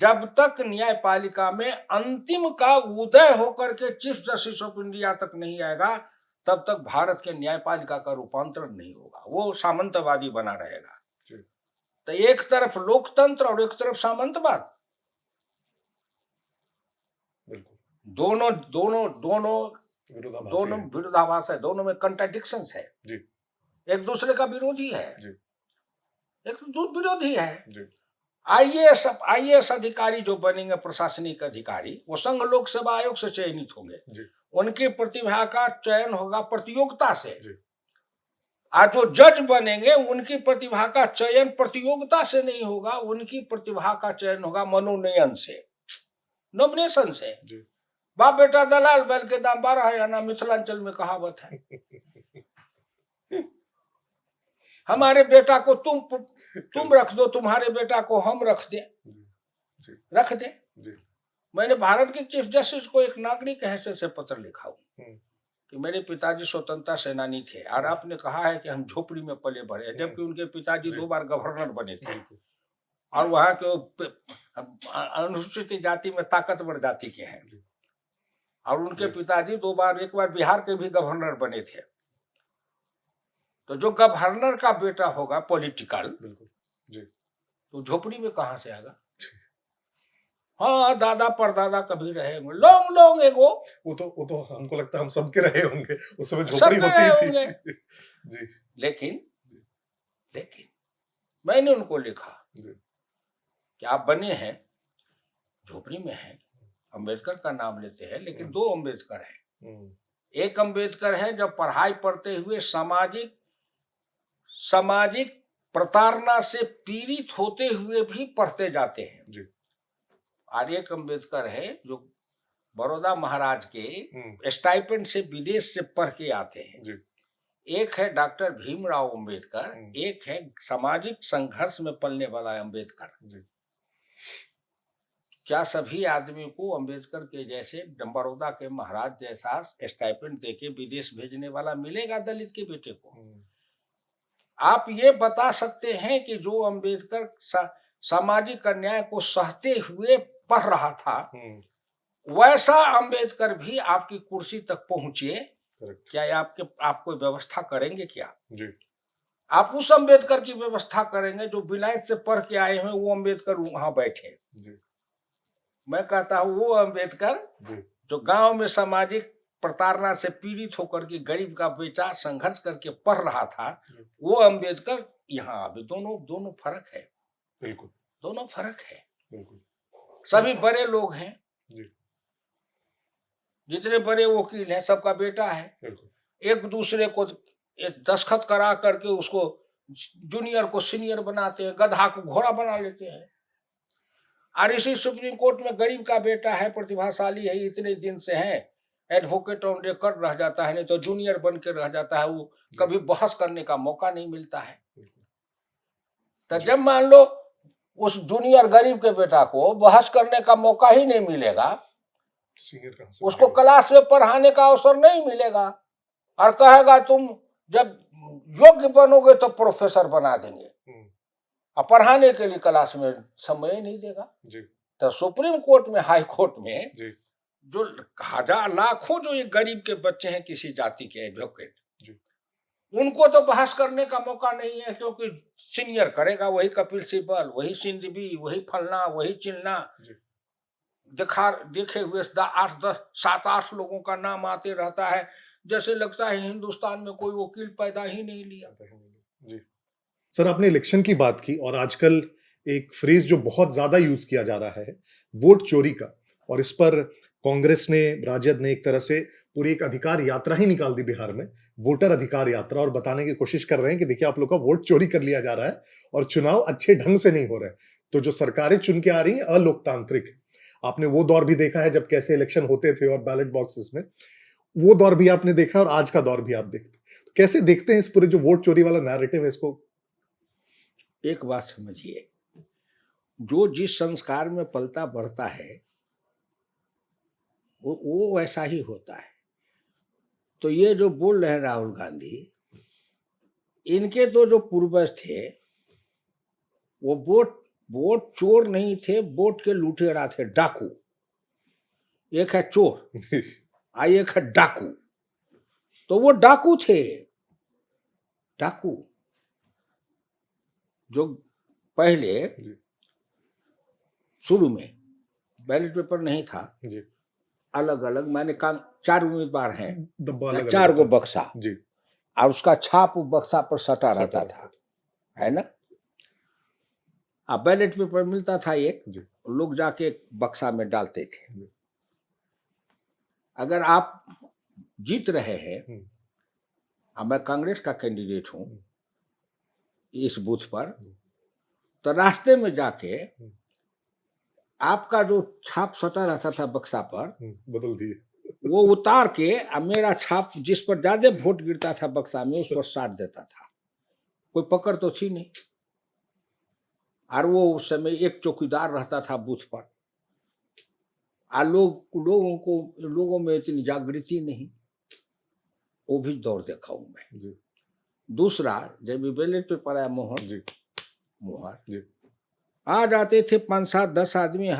जब तक न्यायपालिका में अंतिम का उदय होकर के चीफ जस्टिस ऑफ इंडिया तक नहीं आएगा तब तक भारत के न्यायपालिका का रूपांतरण नहीं होगा, वो सामंतवादी बना रहेगा। तो एक तरफ लोकतंत्र और एक तरफ सामंतवाद, दोनों विरोधाभास है, दोनों में कंट्राडिक्शंस है, एक दूसरे का विरोधी है, एक विरोधी है। आईएएस अधिकारी जो बनेंगे, प्रशासनिक अधिकारी, वो संघ लोक सेवा आयोग से चयनित होंगे, उनकी प्रतिभा का चयन होगा प्रतियोगिता से। आज जो जज बनेंगे उनकी प्रतिभा का चयन प्रतियोगिता से नहीं होगा, उनकी प्रतिभा का चयन होगा मनोनयन से, नॉमिनेशन से। बाप बेटा दलाल बैल के दाम 12 है, या ना मिथिलांचल में कहावत है। हमारे बेटा को तुम रख दो, तुम्हारे बेटा को हम रख दे। मैंने भारत के चीफ जस्टिस को एक नागरिक हैसियत से पत्र लिखा हूं कि मेरे पिताजी स्वतंत्रता सेनानी थे और आपने कहा है कि हम झोपड़ी में पले बढ़े, जबकि उनके पिताजी 2 बार गवर्नर बने थे और वहां के अनुसूचित जाति में ताकतवर जाति के हैं, और उनके पिताजी 2 बार, एक बार बिहार के भी गवर्नर बने थे। तो जो गवर्नर का बेटा होगा पॉलिटिकल, तो झोपड़ी में कहां से आएगा? हाँ, दादा परदादा कभी रहे होंगे, लोग एगो वो तो हमको लगता है हम सबके रहे होंगे, उस समय झोपड़ी होती थी। जी। लेकिन मैंने उनको लिखा कि आप बने हैं, झोपड़ी में हैं, अंबेडकर का नाम लेते हैं, लेकिन 2 अंबेडकर हैं। एक अंबेडकर है जब पढ़ाई पढ़ते हुए सामाजिक प्रताड़ना से पीड़ित होते हुए भी पढ़ते जाते हैं जी। और एक अम्बेडकर है जो बड़ौदा महाराज के हम्म, स्टाइपेंड से विदेश से पढ़ के आते हैं। जी। एक है डॉक्टर भीमराव अम्बेडकर, हम्म। एक है सामाजिक संघर्ष में पलने वाला अम्बेडकर। जी। क्या सभी आदमी को अम्बेडकर के जैसे बड़ौदा के महाराज जैसा स्टाइपेंड देके विदेश भेजने वाला मिलेगा दलित के बेटे को? आप ये बता सकते हैं कि जो अम्बेडकर सामाजिक अन्याय को सहते हुए पढ़ रहा था, वैसा अम्बेडकर भी आपकी कुर्सी तक पहुंचे, क्या आप कोई व्यवस्था करेंगे क्या? जी। आप उस अम्बेडकर की व्यवस्था करेंगे जो विलायत से पढ़ के आए हैं, वो अम्बेडकर वहां बैठे। जी। मैं कहता हूँ वो अम्बेडकर जो गांव में सामाजिक प्रताड़ना से पीड़ित होकर के गरीब का बेटा संघर्ष करके पढ़ रहा था, वो अम्बेडकर यहाँ अभी दोनों फर्क है। बिल्कुल, दोनों फर्क है। बिल्कुल। सभी बड़े लोग हैं जी। जितने बड़े वकील हैं सबका बेटा है। बिल्कुल। एक दूसरे को एक दस्तखत करा करके उसको जूनियर को सीनियर बनाते हैं, गधा को घोड़ा बना लेते हैं। और इसी सुप्रीम कोर्ट में गरीब का बेटा है, प्रतिभाशाली है, इतने दिन से है, एडवोकेट ऑन रिकॉर्ड रह जाता है, नहीं तो जूनियर बन के रह जाता है, वो कभी बहस करने का मौका नहीं मिलता है। तो जब मान लो उस जूनियर गरीब के बेटा को बहस करने का मौका ही नहीं मिलेगा, उसको क्लास में पढ़ाने का अवसर नहीं मिलेगा, और कहेगा तुम जब योग्य बनोगे तो प्रोफेसर बना देंगे, और पढ़ाने के लिए क्लास में समय ही नहीं देगा। जी। तो सुप्रीम कोर्ट में, हाई कोर्ट में जी। जो हजार लाखों जो ये गरीब के बच्चे हैं किसी जाति के एडवोकेट, उनको तो बहस करने का मौका नहीं है, क्योंकि सीनियर करेगा वही कपिल सिब्बल, वही सिंधवी, वही फलना, वही चिलना। देखे हुए 8, 10, 7, 8 लोगों का नाम आते रहता है, जैसे लगता है हिंदुस्तान में कोई वकील पैदा ही नहीं लिया। जी। सर, आपने इलेक्शन की बात की, और आजकल एक फ्रेज जो बहुत ज्यादा यूज किया जा रहा है वोट चोरी का, और इस पर कांग्रेस ने, राजद ने एक तरह से पूरी एक अधिकार यात्रा ही निकाल दी बिहार में, वोटर अधिकार यात्रा, और बताने की कोशिश कर रहे हैं कि देखिए आप लोग का वोट चोरी कर लिया जा रहा है और चुनाव अच्छे ढंग से नहीं हो रहे। तो जो सरकारें चुन के आ रही है अलोकतांत्रिक, आपने वो दौर भी देखा है जब कैसे इलेक्शन होते थे और बैलेट बॉक्सेस में, वो दौर भी आपने देखा और आज का दौर भी आप देखते, तो कैसे देखते हैं इस पूरे जो वोट चोरी वाला नैरेटिव है इसको? एक बात समझिए, जो जिस संस्कार में पलता बढ़ता है वो वैसा ही होता है। तो ये जो बोल रहे हैं राहुल गांधी, इनके तो जो पूर्वज थे वो वोट चोर नहीं थे, वोट के लुटेरा थे, डाकू। एक है चोर और एक है डाकू। तो वो डाकू थे, डाकू जो पहले शुरू में बैलेट पेपर नहीं था जी। अलग अलग, मैंने कहा 4 उम्मीदवार हैं, 4 गो बक्सा जी, और उसका छाप बक्सा पर सटा रहता था, है ना। अब बैलेट पेपर मिलता था एक, लोग जाके बक्सा में डालते थे। अगर आप जीत रहे हैं, अब मैं कांग्रेस का कैंडिडेट हूं इस बूथ पर, तो रास्ते में जाके आपका जो छाप सटा रहता था बक्सा पर बदल दिए, वो उतार के अब मेरा छाप जिस पर ज्यादा वोट गिरता था बक्सा में उस पर साट देता था। कोई पकड़ तो थी नहीं। और वो उस समय एक चौकीदार रहता था बूथ पर, और लोगों में इतनी जागृति नहीं, वो भी दौर देखा हूं मैं जी। दूसरा, जब बैलेट पेपर आया मोहर आ जाते थे 5, 7, 10 आदमी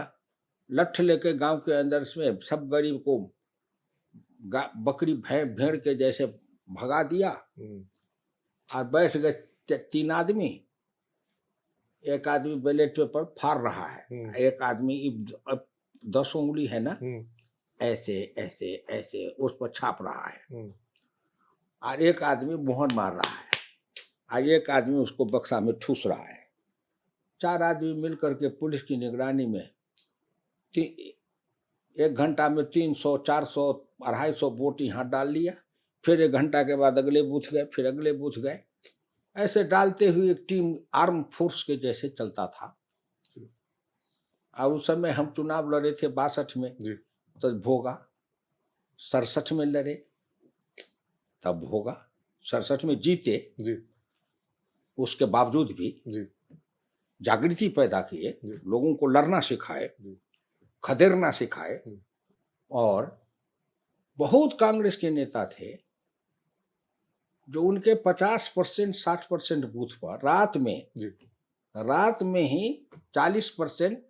लठ लेके गांव के अंदर में, सब गरीब को बकरी भेड़ के जैसे भगा दिया, और बैठ गए 3 आदमी। एक आदमी बैलेट पेपर फाड़ रहा है, एक आदमी 10 उंगली है ना, ऐसे ऐसे ऐसे उस पर छाप रहा है, और एक आदमी मोहर मार रहा है, और एक आदमी उसको बक्सा में ठूस रहा है। 4 आदमी मिलकर के पुलिस की निगरानी में 1 घंटा में 300, 400, 250 वोट यहाँ डाल लिया। फिर 1 घंटा के बाद अगले बूथ गए, फिर अगले बूथ गए। ऐसे डालते हुए एक टीम आर्म फोर्स के जैसे चलता था। और उस समय हम चुनाव लड़े थे 62 में, जी तो भोगा। 67 में लड़े, तब भोगा। 67 में जीते, जी उसके बावजूद भी जी जागृति पैदा किए, जी। लोगों को लड़ना सिखाए, जी। खदेड़ना सिखाए। जी। और बहुत कांग्रेस के नेता थे जो उनके 50% 60% बूथ पर रात में ही 40%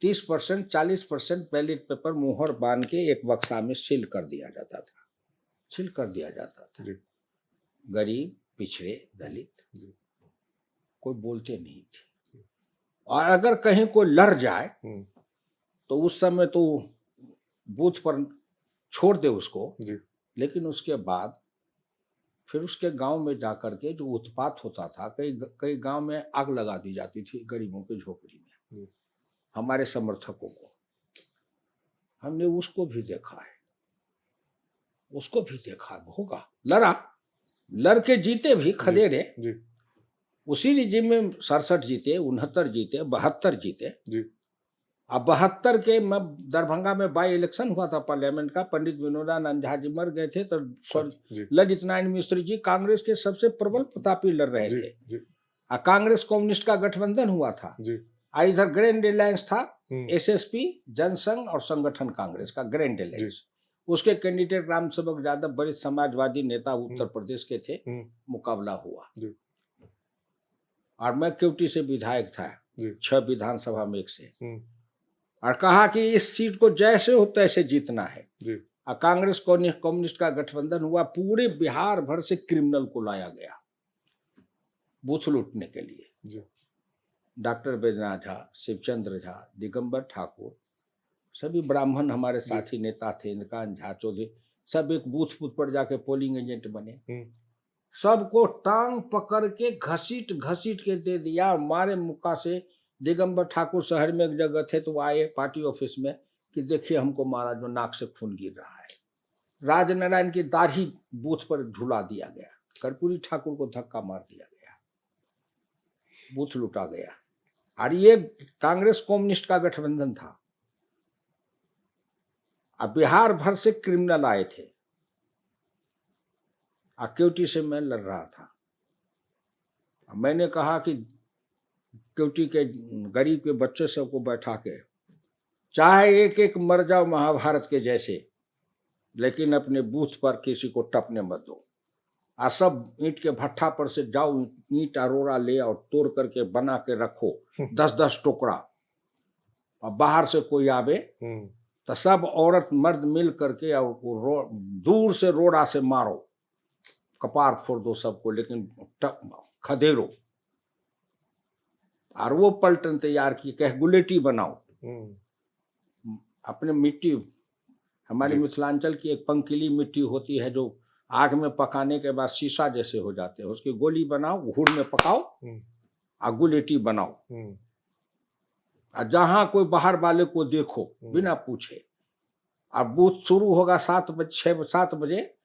30% 40% बैलेट पेपर मुहर बांध के एक बक्सा में सील कर दिया जाता था। जी। गरीब, पिछड़े, दलित जी। कोई बोलते नहीं थे। और अगर कहीं कोई लड़ जाए तो उस समय तो बूथ पर छोड़ दे उसको, जी। लेकिन उसके बाद फिर उसके गांव में जाकर के जो उत्पात होता था, कई गांव में आग लगा दी जाती थी गरीबों की झोपड़ी में, हमारे समर्थकों को। हमने उसको भी देखा है, भोगा, लड़ के जीते भी, खदेड़े। उसी रिजिम में 67 जीते, 69 जीते, 72 जीते। अब 72 के दरभंगा में बाई इलेक्शन हुआ था पार्लियामेंट का, पंडित विनोदानंद झा जी मर गए थे, तो ललित नारायण मिश्र जी कांग्रेस के सबसे प्रबल प्रतापी लड़ रहे थे। कांग्रेस कम्युनिस्ट का गठबंधन हुआ था। इधर ग्रैंड अलायंस था, एसएसपी, जनसंघ और संगठन कांग्रेस का ग्रैंड अलायंस। उसके कैंडिडेट राम सेवक यादव बड़े समाजवादी नेता उत्तर प्रदेश के थे। मुकाबला हुआ और मैं केवटी से विधायक था, 6 विधानसभा में 1 से, और कहा कि इस सीट को जैसे हो तैसे जीतना है। और कांग्रेस कम्युनिस्ट का गठबंधन हुआ, पूरे बिहार भर से क्रिमिनल को लाया गया बूथ लूटने के लिए। डॉक्टर बैजनाथ झा, शिवचंद्र झा, दिगंबर ठाकुर, सभी ब्राह्मण हमारे साथी नेता थे, इंद्रकांत झा, चौधरी, सब एक बूथ पर जाके पोलिंग एजेंट बने। सबको टांग पकड़ के घसीट के दे दिया। मारे मुक्का से दिगंबर ठाकुर शहर में एक जगह थे, तो वो आए पार्टी ऑफिस में कि देखिए हमको मारा, जो नाक से खून गिर रहा है। राजनारायण की दाढ़ी बूथ पर झुला दिया गया, कर्पूरी ठाकुर को धक्का मार दिया गया, बूथ लूटा गया। और ये कांग्रेस कम्युनिस्ट का गठबंधन था। अब बिहार भर से क्रिमिनल आए थे। केवटी से मैं लड़ रहा था। मैंने कहा कि केवटी के गरीब के बच्चे सबको बैठा के, चाहे एक एक मर जाओ महाभारत के जैसे, लेकिन अपने बूथ पर किसी को टपने मत दो। और सब ईंट के भट्ठा पर से जाओ, ईंट अरोड़ा ले और तोड़ करके बना के रखो 10-10 टुकड़ा। और बाहर से कोई आवे तो सब औरत मर्द मिल करके और दूर से रोड़ा से मारो, कपार फोड़ दो सबको, लेकिन खदेड़ो। और वो पलटन तैयार की, कह गुलेटी बनाओ। अपने मिट्टी, हमारे मिथिलांचल की एक पंकीली मिट्टी होती है जो आग में पकाने के बाद शीशा जैसे हो जाते हैं, उसकी गोली बनाओ, घूर में पकाओ और गुलेटी बनाओ। और जहां कोई बाहर वाले को देखो बिना पूछे, अब बूथ शुरू होगा 7 बजे,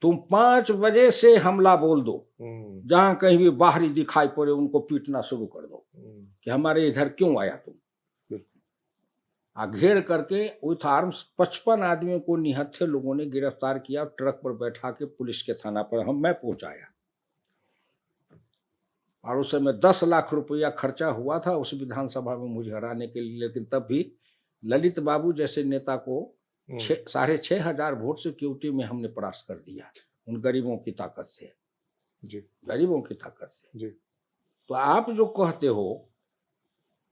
तुम 5 बजे से हमला बोल दो। जहां कहीं भी बाहरी दिखाई पड़े उनको पीटना शुरू कर दो कि हमारे इधर क्यों आया तुम। घेर करके विथ आर्म्स 55 आदमियों को निहत्थे लोगों ने गिरफ्तार किया, ट्रक पर बैठा के पुलिस के थाना पर मैं पहुंचाया। और उस समय 10 लाख रुपया खर्चा हुआ था उस विधानसभा में मुझे हराने के लिए। लेकिन तब भी ललित बाबू जैसे नेता को 6,500 वोट से केवटी में हमने परास्त कर दिया, उन गरीबों की ताकत से। गरीबों की ताकत से। तो आप जो कहते हो,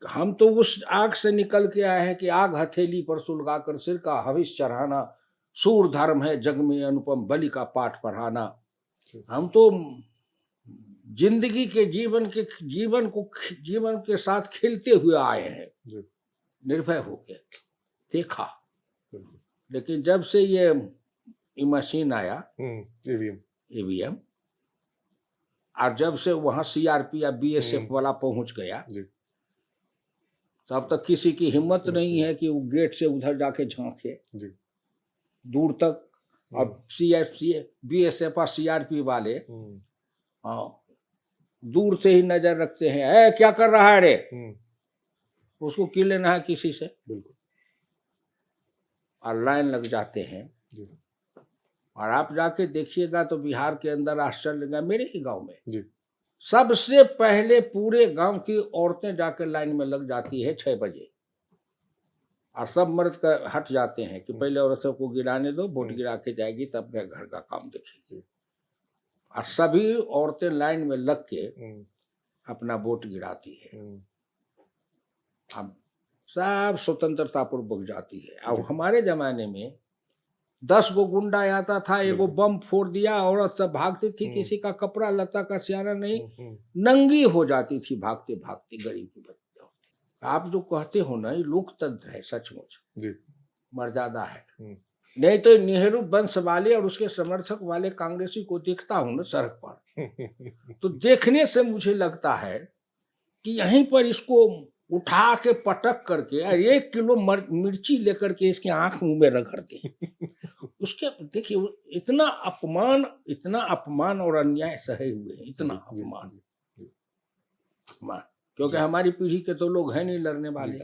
हम तो उस आग से निकल के आए हैं कि आग हथेली पर सुलगा कर सिर का हविष चढ़ाना, सूर धर्म है जग में अनुपम बलि का पाठ पढ़ाना। हम तो जिंदगी के जीवन के साथ खेलते हुए आए हैं, निर्भय होके देखा। लेकिन जब से ये मशीन आया, ईवीएम, और जब से वहां सीआरपी या बीएसएफ वाला पहुंच गया, तब तक किसी की हिम्मत नहीं है कि वो गेट से उधर जाके झांके दूर तक। अब बीएसएफ और सीआरपी वाले दूर से ही नजर रखते हैं, ए क्या कर रहा है रे, उसको की लेना है किसी से, बिल्कुल। और लाइन लग जाते हैं। जी और आप जाके देखिएगा तो बिहार के अंदर आश्चर्य लगेगा, मेरे ही गांव में जी सबसे पहले पूरे गांव की औरतें जाकर लाइन में लग जाती है 6 बजे, और सब मर्द का हट जाते हैं कि पहले औरतों को गिराने दो, वोट गिरा के जाएगी तब अपने घर का काम देखेगी। और सभी औरतें लाइन में लग के अपना वोट गिराती है। अब सब स्वतंत्रता पूर्वक जाती है। अब हमारे जमाने में 10 गो गुंडा आता था, एगो बम फोड़ दिया, औरत सब भागती थी, किसी का कपड़ा लता का सियाना नहीं, नंगी हो जाती थी भागते भागते गरीब की बच्चे। आप जो कहते हो ना, ये लोकतंत्र है, सचमुच मर्यादा है। नहीं तो नेहरू वंश वाले और उसके समर्थक वाले कांग्रेसी को देखता हूं ना सड़क पर, तो देखने से मुझे लगता है कि यहीं पर इसको उठा के पटक करके 1 किलो मिर्ची लेकर के इसके आंख मुंह में रगड़ दे। उसके देखिए इतना अपमान और अन्याय सहे हुए हैं, इतना अपमान। क्योंकि हमारी पीढ़ी के तो लोग हैं नहीं लड़ने वाले।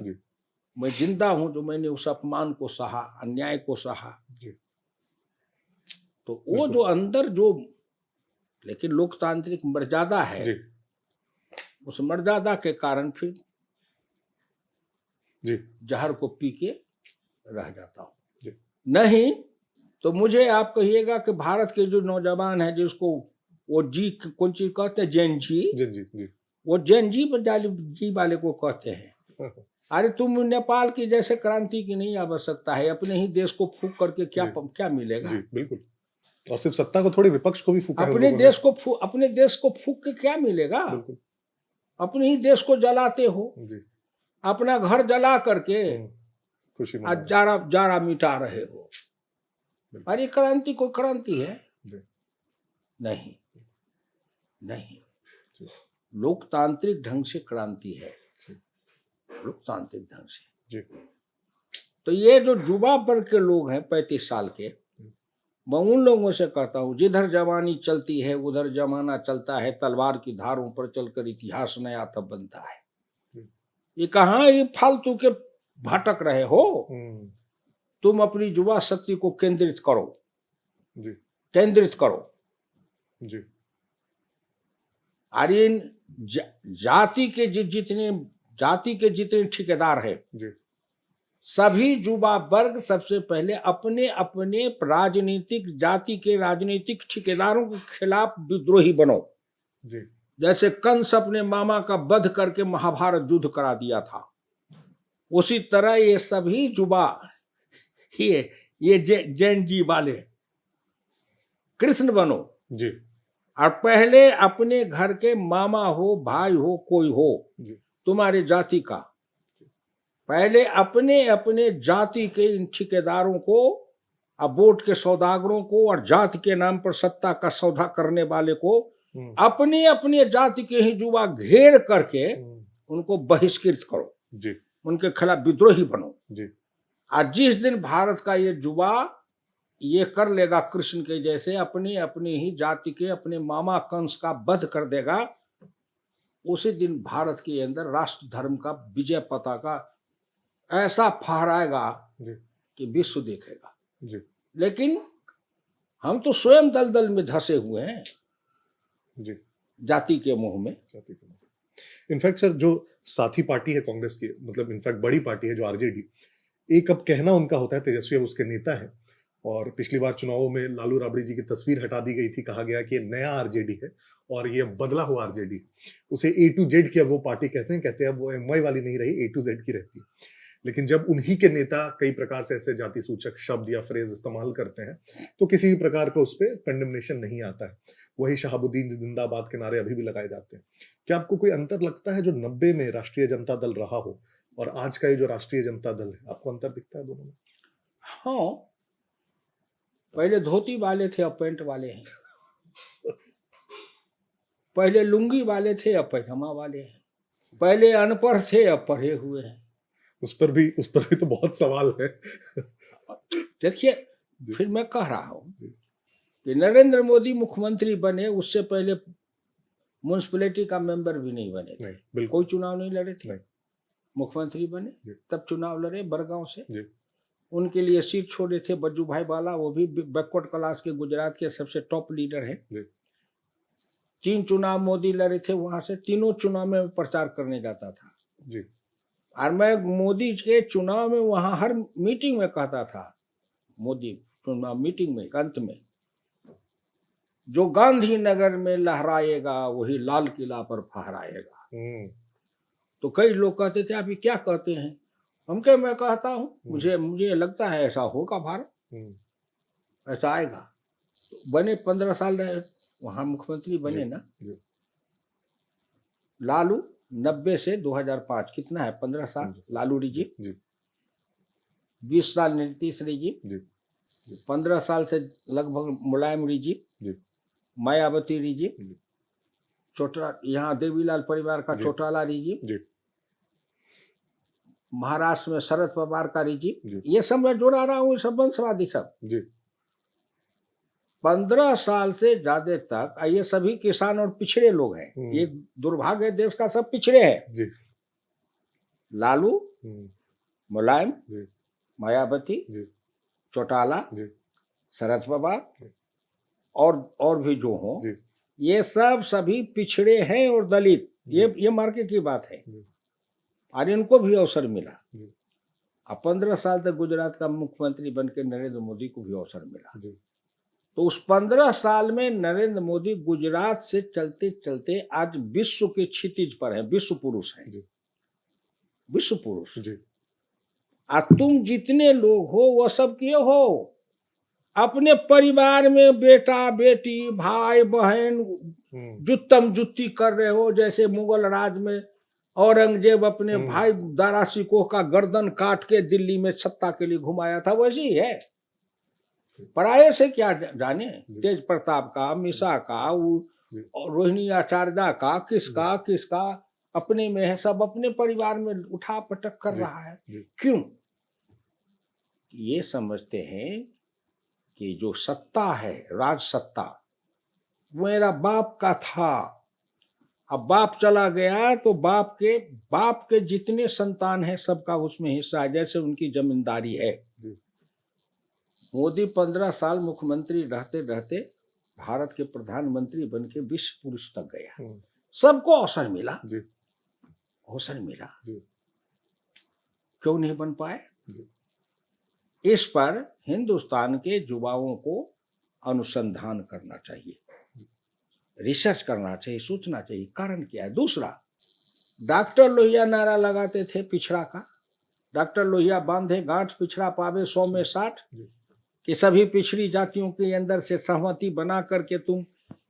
मैं जिंदा हूं जो मैंने उस अपमान को सहा, अन्याय को सहा। तो वो जो अंदर जो, लेकिन लोकतांत्रिक मर्यादा है, उस मर्यादा के कारण फिर जहर को पी के रह जाता हूं। नहीं तो मुझे आप कहिएगा कि भारत के जो नौजवान है, जिसको वो जी कौन चीज कहते हैं, जेन जी, वो जेन जी वाले को कहते हैं, अरे तुम नेपाल की जैसे क्रांति की नहीं आवश्यकता है, अपने ही देश को फूक करके क्या मिलेगा। बिल्कुल। और सिर्फ सत्ता को थोड़ी, विपक्ष को भी फूका है। अपने देश को फूक के क्या मिलेगा। अपने ही देश को जलाते हो, अपना घर जला करके जारा मिटा रहे हो। अरे क्रांति कोई क्रांति है? नहीं, लोकतांत्रिक ढंग से क्रांति है, लोकतांत्रिक ढंग से। तो ये जो युवा वर्ग के लोग हैं 35 साल के, मैं उन लोगों से कहता हूँ, जिधर जवानी चलती है उधर जमाना चलता है, तलवार की धारों पर चलकर इतिहास नया तब बनता है। ये कहाँ ये फालतू के भटक रहे हो। तुम अपनी युवा शक्ति को केंद्रित करो अरे जाति के जितने ठेकेदार है, सभी युवा वर्ग सबसे पहले अपने अपने राजनीतिक जाति के राजनीतिक ठेकेदारों के खिलाफ विद्रोही बनो। जैसे कंस अपने मामा का वध करके महाभारत युद्ध करा दिया था, उसी तरह ये सभी युवा, ये जैन जी वाले कृष्ण बनो। और पहले अपने घर के मामा हो, भाई हो, कोई हो तुम्हारे जाति का, पहले अपने अपने जाति के इन ठेकेदारों को, अब वोट के सौदागरों को और जाति के नाम पर सत्ता का सौदा करने वाले को, अपने अपने जाति के ही युवा घेर करके उनको बहिष्कृत करो, उनके खिलाफ विद्रोही बनो। आज जिस दिन भारत का ये युवा ये कर लेगा, कृष्ण के जैसे अपने अपने ही जाति के अपने मामा कंस का वध कर देगा, उसी दिन भारत के अंदर राष्ट्र धर्म का विजय पताका ऐसा फहराएगा कि विश्व देखेगा। लेकिन हम तो स्वयं दलदल में धंसे हुए हैं जाति के मुंह में। इनफैक्ट सर, जो साथी पार्टी है कांग्रेस की, मतलब इनफैक्ट बड़ी पार्टी है जो आरजेडी, एक अब कहना उनका होता है, तेजस्वी अब उसके नेता है, और पिछली बार चुनावों में लालू राबड़ी जी की तस्वीर हटा दी गई थी, कहा गया कि ये नया आरजेडी है और ये बदला हुआ आरजेडी, उसे A to Z की अब वो पार्टी कहते हैं अब वो MY वाली नहीं रही, A to Z की रहती है। लेकिन जब उन्हीं के नेता कई प्रकार से ऐसे जाति सूचक शब्द या फ्रेज इस्तेमाल करते हैं तो किसी भी प्रकार का उस पर कंडेमनेशन नहीं आता है। वही शहाबुद्दीन जिंदाबाद के नारे अभी भी लगाए जाते हैं। क्या आपको कोई अंतर लगता है जो 90 में राष्ट्रीय जनता दल रहा हो और आज का ये जो राष्ट्रीय जनता दल है, आपको अंतर दिखता है दोनों में? हाँ, पहले धोती वाले थे अब पैंट वाले हैं, पहले लुंगी वाले थे अब पैजामा वाले हैं, पहले अनपढ़ थे अब पढ़े हुए हैं। उस पर भी तो बहुत सवाल है। देखिए, फिर मैं कह रहा हूं कि नरेंद्र मोदी मुख्यमंत्री बने, उससे पहले म्यूनिसिपैलिटी का मेंबर भी नहीं बने थे, नहीं, बिल्कुल कोई चुनाव नहीं लड़े थे, नहीं। मुख्यमंत्री बने जी। तब चुनाव लड़े बड़गांव से। जी। उनके लिए सीट छोड़े थे बज्जू भाई वाला, वो भी बैकवर्ड क्लास के गुजरात के सबसे टॉप लीडर है। जी। 3 चुनाव मोदी लड़े थे वहां से, तीनों चुनाव में प्रचार करने जाता था। जी। और मैं मोदी के चुनाव में वहां हर मीटिंग में कहता था, मोदी चुनाव मीटिंग में अंत में, जो गांधीनगर में लहराएगा वही लाल किला पर फहराएगा। तो कई लोग कहते थे अभी क्या कहते हैं, मैं कहता हूं मुझे लगता है ऐसा होगा, भारत ऐसा आएगा। तो बने 15 साल रहे वहां, मुख्यमंत्री बने ना लालू, 90 से 2005 कितना है, 15 साल लालू रिजी, 20 साल नीतीश रिजी, 15 साल से लगभग मुलायम रिजी, मायावती रिजी, चौटाला, यहाँ देवीलाल परिवार का चौटाला रिजी, महाराष्ट्र में शरद पवार का रिजी, ये सब मैं जोड़ा रहा हूँ, सब वंशवादी सब। 15 साल से ज्यादा तक ये सभी किसान और पिछड़े लोग हैं। ये दुर्भाग्य है देश का, सब पिछड़े हैं। लालू, मुलायम, मायावती, चौटाला, शरद पवार और भी जो हो, ये सब सभी पिछड़े हैं और दलित, ये मार्के की बात है। और इनको भी अवसर मिला। अब 15 साल तक गुजरात का मुख्यमंत्री बनकर नरेंद्र मोदी को भी अवसर मिला। तो उस 15 साल में नरेंद्र मोदी गुजरात से चलते चलते आज विश्व के क्षितिज पर है, विश्व पुरुष है, विश्व पुरुष। आज तुम जितने लोग हो वो सब किए हो, अपने परिवार में बेटा बेटी भाई बहन जुत्तम जुत्ती कर रहे हो। जैसे मुगल राज में औरंगजेब अपने भाई दारा शिकोह का गर्दन काट के दिल्ली में सत्ता के लिए घुमाया था, वैसे ही है। पराये से क्या जाने, तेज प्रताप का, मिसा का, रोहिणी आचार्य का, किसका अपने में है, सब अपने परिवार में उठा पटक कर रहा है। क्यों? ये समझते हैं कि जो सत्ता है, राज सत्ता, मेरा बाप का था, अब बाप चला गया तो बाप के जितने संतान हैं सबका उसमें हिस्सा है, जैसे उनकी जमींदारी है। मोदी 15 साल मुख्यमंत्री रहते रहते भारत के प्रधानमंत्री बन के विश्व पुरुष तक गया, सबको अवसर मिला, अवसर मिला। क्यों नहीं बन पाए? इस पर हिंदुस्तान के युवाओं को अनुसंधान करना चाहिए, रिसर्च करना चाहिए, सोचना चाहिए कारण क्या है। दूसरा, डॉक्टर लोहिया नारा लगाते थे पिछड़ा का, डॉक्टर लोहिया बांधे गांठ पिछड़ा पावे 100 में 60, कि सभी पिछड़ी जातियों के अंदर से सहमति बना करके तुम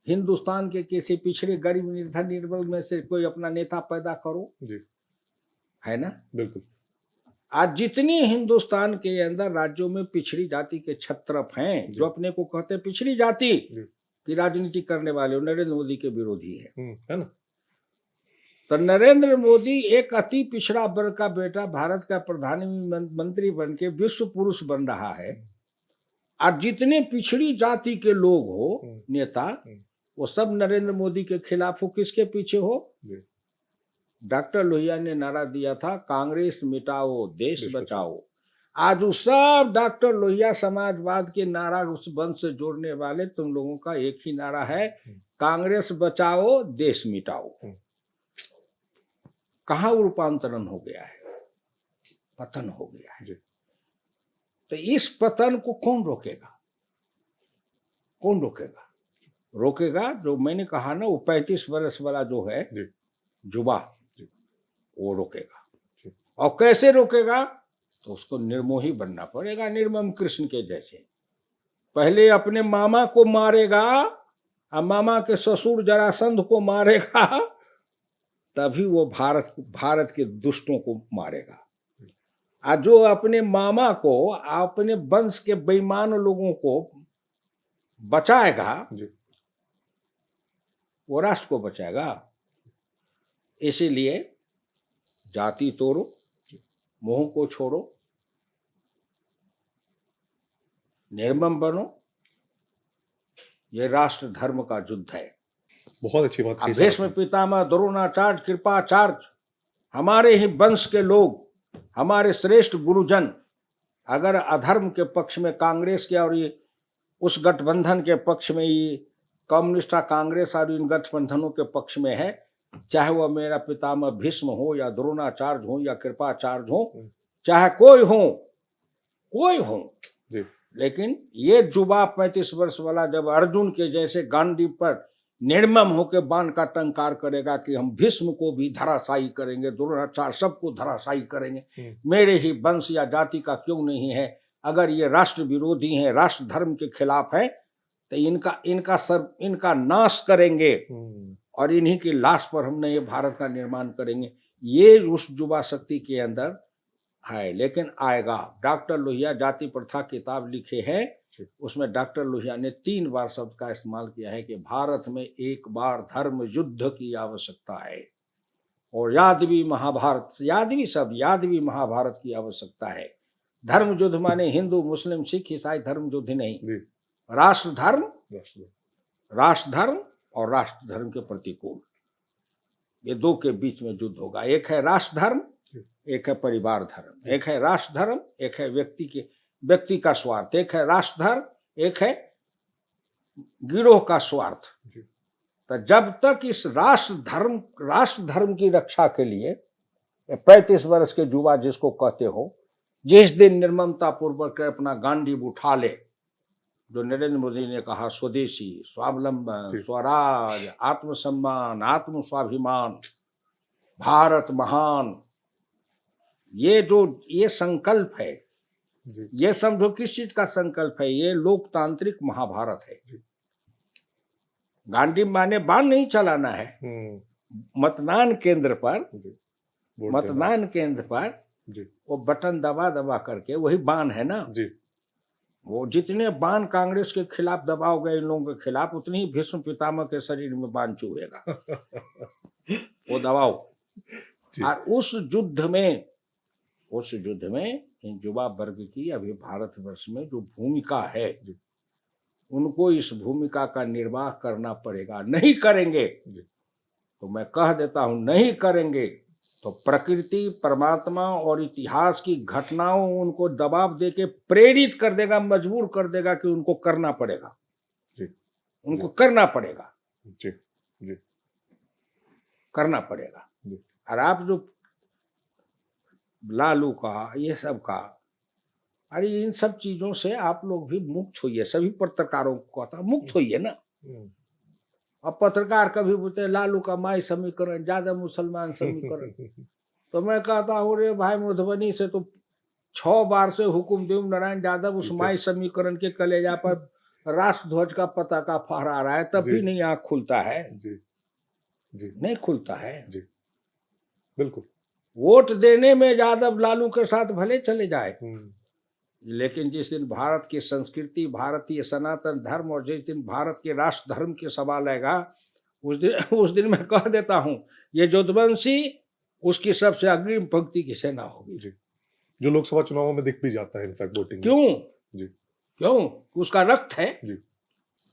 हिंदुस्तान के किसी पिछड़े गरीब निर्धन निर्बल में से कोई अपना नेता पैदा करो, है ना? बिल्कुल। आज जितनी हिंदुस्तान के अंदर राज्यों में पिछड़ी जाति के छत्रप हैं, जो अपने को कहते हैं पिछड़ी जाति की राजनीति करने वाले, नरेंद्र मोदी के विरोधी है ना? तो नरेंद्र मोदी एक अति पिछड़ा वर्ग का बेटा भारत का प्रधानमंत्री बन के विश्व पुरुष बन रहा है। आज जितने पिछड़ी जाति के लोग हो नेता, वो सब नरेंद्र मोदी के खिलाफ हो। किसके पीछे हो? डॉक्टर लोहिया ने नारा दिया था, कांग्रेस मिटाओ देश बचाओ। आज उस सब डॉक्टर लोहिया समाजवाद के नारा उस वंश से जोड़ने वाले तुम लोगों का एक ही नारा है, कांग्रेस बचाओ देश मिटाओ। कहाँ रूपांतरण हो गया है, पतन हो गया है। तो इस पतन को कौन रोकेगा? कौन रोकेगा? रोकेगा जो मैंने कहा ना, वो 35 वर्ष वाला जो है युवा, वो रोकेगा। और कैसे रोकेगा? तो उसको निर्मोही बनना पड़ेगा, निर्मम कृष्ण के जैसे। पहले अपने मामा को मारेगा और मामा के ससुर जरासंध को मारेगा, तभी वो भारत के दुष्टों को मारेगा। और जो अपने मामा को, अपने वंश के बेईमान लोगों को बचाएगा, वो राष्ट्र को बचाएगा। इसीलिए जाति तोड़ो, मोह को छोड़ो, निर्मम बनो। ये राष्ट्र धर्म का युद्ध है। बहुत अच्छी बात अब की भीष्म पितामह द्रोणाचार्य कृपाचार्य हमारे ही वंश के लोग, हमारे श्रेष्ठ गुरुजन अगर अधर्म के पक्ष में कांग्रेस के और ये उस गठबंधन के पक्ष में, ये कम्युनिस्ट कांग्रेस और इन गठबंधनों के पक्ष में है, चाहे वह मेरा पितामह भीष्म हो या द्रोणाचार्य हो या कृपाचार्य हो, चाहे कोई हो, लेकिन ये युवा 35 वर्ष वाला जब अर्जुन के जैसे गांडी पर निर्मम होकर बाण का टंकार करेगा कि हम भीष्म को भी धराशायी करेंगे, द्रोणाचार्य सबको धराशायी करेंगे, मेरे ही वंश या जाति का क्यों नहीं है, अगर ये राष्ट्र विरोधी हैं, राष्ट्र धर्म के खिलाफ हैं, तो इनका नाश करेंगे और इन्हीं की लाश पर हम नए भारत का निर्माण करेंगे। ये उस युवा शक्ति के अंदर है, लेकिन आएगा। डॉक्टर लोहिया जाति प्रथा किताब लिखे हैं, उसमें डॉक्टर लोहिया ने 3 बार शब्द का इस्तेमाल किया है कि भारत में एक बार धर्म युद्ध की आवश्यकता है और यादवी महाभारत की आवश्यकता है। धर्म युद्ध माने हिंदू मुस्लिम सिख ईसाई धर्म युद्ध नहीं, राष्ट्र धर्म और राष्ट्र धर्म के प्रतिकूल, ये दो के बीच में युद्ध होगा। एक है राष्ट्र धर्म, एक है परिवार धर्म, एक है राष्ट्र धर्म, एक है व्यक्ति का स्वार्थ, एक है राष्ट्र धर्म, एक है गिरोह का स्वार्थ। तो जब तक इस राष्ट्र धर्म की रक्षा के लिए 35 वर्ष के युवा जिसको कहते हो, जिस दिन निर्ममता पूर्वक अपना गांडीव उठा ले, जो नरेंद्र मोदी ने कहा स्वदेशी, स्वावलंबन, स्वराज, आत्मसम्मान, आत्म स्वाभिमान, भारत महान, ये संकल्प है, ये समझो किस चीज का संकल्प है, ये लोकतांत्रिक महाभारत है। गांधी माने बाण नहीं चलाना है, मतदान केंद्र पर वो बटन दबा करके, वही बाण है ना जी। वो जितने बाण कांग्रेस के खिलाफ दबाओगे इन लोगों के खिलाफ, उतनी ही भीष्म पितामह के शरीर में बाण चुभेगा। वो दबाओ। और उस युद्ध में इन युवा वर्ग की अभी भारतवर्ष में जो भूमिका है, उनको इस भूमिका का निर्वाह करना पड़ेगा। नहीं करेंगे तो मैं कह देता हूं, नहीं करेंगे तो प्रकृति, परमात्मा और इतिहास की घटनाओं उनको दबाव देके प्रेरित कर देगा, मजबूर कर देगा कि उनको करना पड़ेगा जी। उनको जी। करना पड़ेगा जी। जी। करना पड़ेगा जी। और आप जो लालू का, ये सब का, अरे इन सब चीजों से आप लोग भी मुक्त होइए। सभी पत्रकारों को कहता मुक्त होइए ना। अब पत्रकार कभी बोलते लालू का माई समीकरण ज्यादा मुसलमान समीकरण, तो मैं कहता हूँ रे भाई, मधुबनी से तो 6 बार से हुकुमदेव नारायण यादव उस माई समीकरण के कलेजा पर राष्ट्र ध्वज का पताका फहरा रहा है, तब भी नहीं आँख खुलता है जी। जी। नहीं खुलता है जी। बिल्कुल। वोट देने में यादव लालू के साथ भले चले जाए, लेकिन जिस दिन भारत की संस्कृति, भारतीय सनातन धर्म और जिस दिन भारत के राष्ट्र धर्म के सवाल आएगा, उस दिन मैं कह देता हूं, ये जोधवंशी उसकी सबसे अग्रिम पंक्ति की सेना होगी जी। जो लोकसभा चुनावों में दिख भी जाता है इनफैक्ट वोटिंग। क्यों जी? क्यों? उसका रक्त है जी।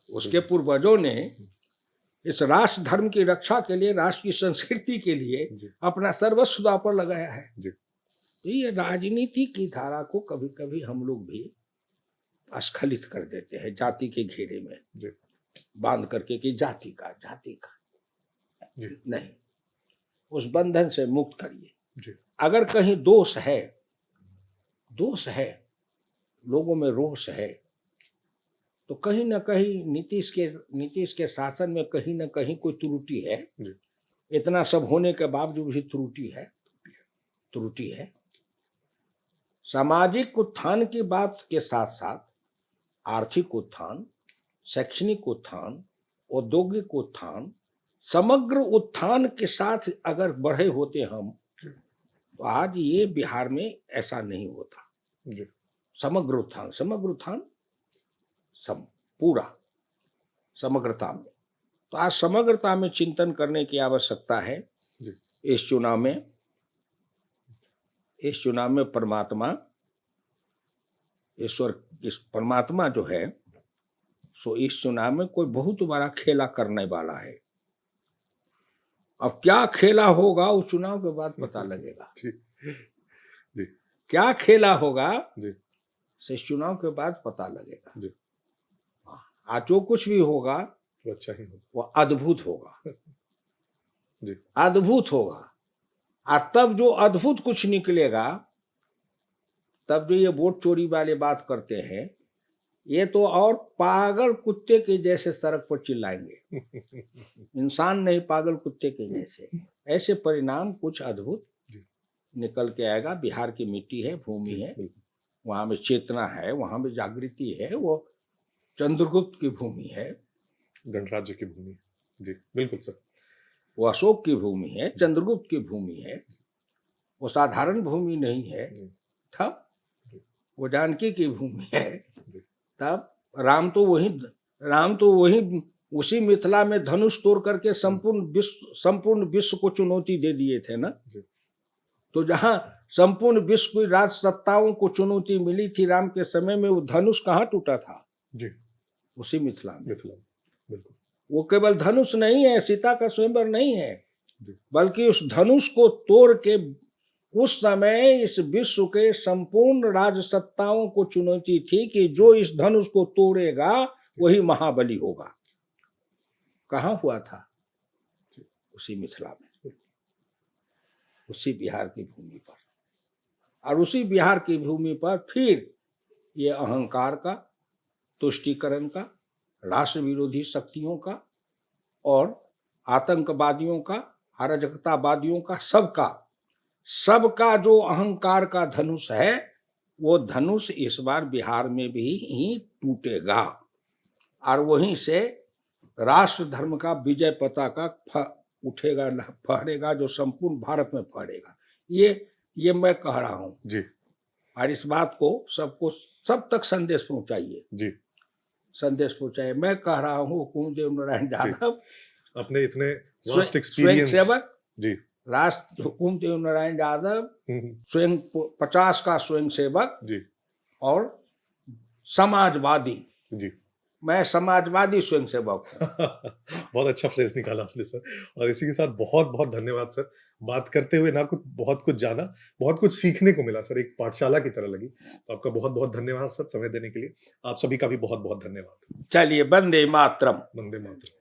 उसके पूर्वजों ने इस राष्ट्र धर्म की रक्षा के लिए, राष्ट्र की संस्कृति के लिए अपना सर्वस्व दांव पर लगाया है जी। तो ये राजनीति की धारा को कभी कभी हम लोग भी अस्खलित कर देते हैं, जाति के घेरे में बांध करके कि जाति का नहीं, उस बंधन से मुक्त करिए। अगर कहीं दोष है, लोगों में रोष है, तो कहीं ना कहीं नीतीश के शासन में कहीं ना कहीं कोई त्रुटि है। इतना सब होने के बावजूद भी त्रुटि है। सामाजिक उत्थान की बात के साथ साथ आर्थिक उत्थान, शैक्षणिक उत्थान, औद्योगिक उत्थान, समग्र उत्थान के साथ अगर बढ़े होते हम, तो आज ये बिहार में ऐसा नहीं होता। समग्र उत्थान पूरा समग्रता में, तो आज समग्रता में चिंतन करने की आवश्यकता है। इस चुनाव में परमात्मा जो है, सो इस चुनाव में कोई बहुत बड़ा खेला करने वाला है। अब क्या खेला होगा वो चुनाव के बाद पता लगेगा। जी जी क्या खेला होगा जी से चुनाव के बाद पता लगेगा। जी आज जो कुछ भी होगा तो अच्छा ही होगा। वो अद्भुत होगा, जी अद्भुत होगा। और तब जो अद्भुत कुछ निकलेगा, तब जो ये वोट चोरी वाले बात करते हैं, ये तो और पागल कुत्ते के जैसे सड़क पर चिल्लाएंगे, इंसान नहीं, पागल कुत्ते के जैसे। ऐसे परिणाम कुछ अद्भुत जी निकल के आएगा। बिहार की मिट्टी है, भूमि जी है, बिल्कुल। वहाँ में चेतना है, वहाँ में जागृति है। वो चंद्रगुप्त की भूमि है, गणराज्य की भूमि। जी बिल्कुल सर। वो अशोक की भूमि है, चंद्रगुप्त की भूमि है, वो साधारण भूमि नहीं है। तब वो जानकी की भूमि है। तब राम तो वही उसी मिथिला में धनुष तोड़ करके संपूर्ण विश्व को चुनौती दे दिए थे ना। तो जहाँ संपूर्ण विश्व की राज सत्ताओं को चुनौती मिली थी राम के समय में, वो धनुष कहाँ टूटा था? जी उसी मिथिला में। बिल्कुल। वो केवल धनुष नहीं है, सीता का स्वयंवर नहीं है, बल्कि उस धनुष को तोड़ के उस समय इस विश्व के संपूर्ण राज सत्ताओं को चुनौती थी कि जो इस धनुष को तोड़ेगा वही महाबली होगा। कहाँ हुआ था? उसी मिथिला में, उसी बिहार की भूमि पर। और उसी बिहार की भूमि पर फिर ये अहंकार का, तुष्टीकरण का, राष्ट्र विरोधी शक्तियों का और आतंकवादियों का, अराजकतावादियों का, सबका जो अहंकार का धनुष है, वो धनुष इस बार बिहार में भी ही टूटेगा। और वहीं से राष्ट्र धर्म का विजय पताका उठेगा, फहरेगा, जो संपूर्ण भारत में फहरेगा। ये मैं कह रहा हूँ जी। और इस बात को सबको सब तक संदेश पहुंचाइए जी, संदेश पहुंचाइए। मैं कह रहा हूँ हुकुमदेव नारायण यादव, अपने इतने वास्ट एक्सपीरियंस सेवक जी, राष्ट्र हुकुमदेव नारायण यादव स्वयं 50 का स्वयं सेवक जी और समाजवादी जी, मैं समाजवादी स्वयं सेवक हूँ। बहुत अच्छा फ्रेज निकाला आपने सर। और इसी के साथ बहुत बहुत धन्यवाद सर। बात करते हुए ना कुछ बहुत कुछ जाना, बहुत कुछ सीखने को मिला सर, एक पाठशाला की तरह लगी। तो आपका बहुत बहुत धन्यवाद सर समय देने के लिए। आप सभी का भी बहुत बहुत धन्यवाद। चलिए, वंदे मातरम। वंदे मातरम।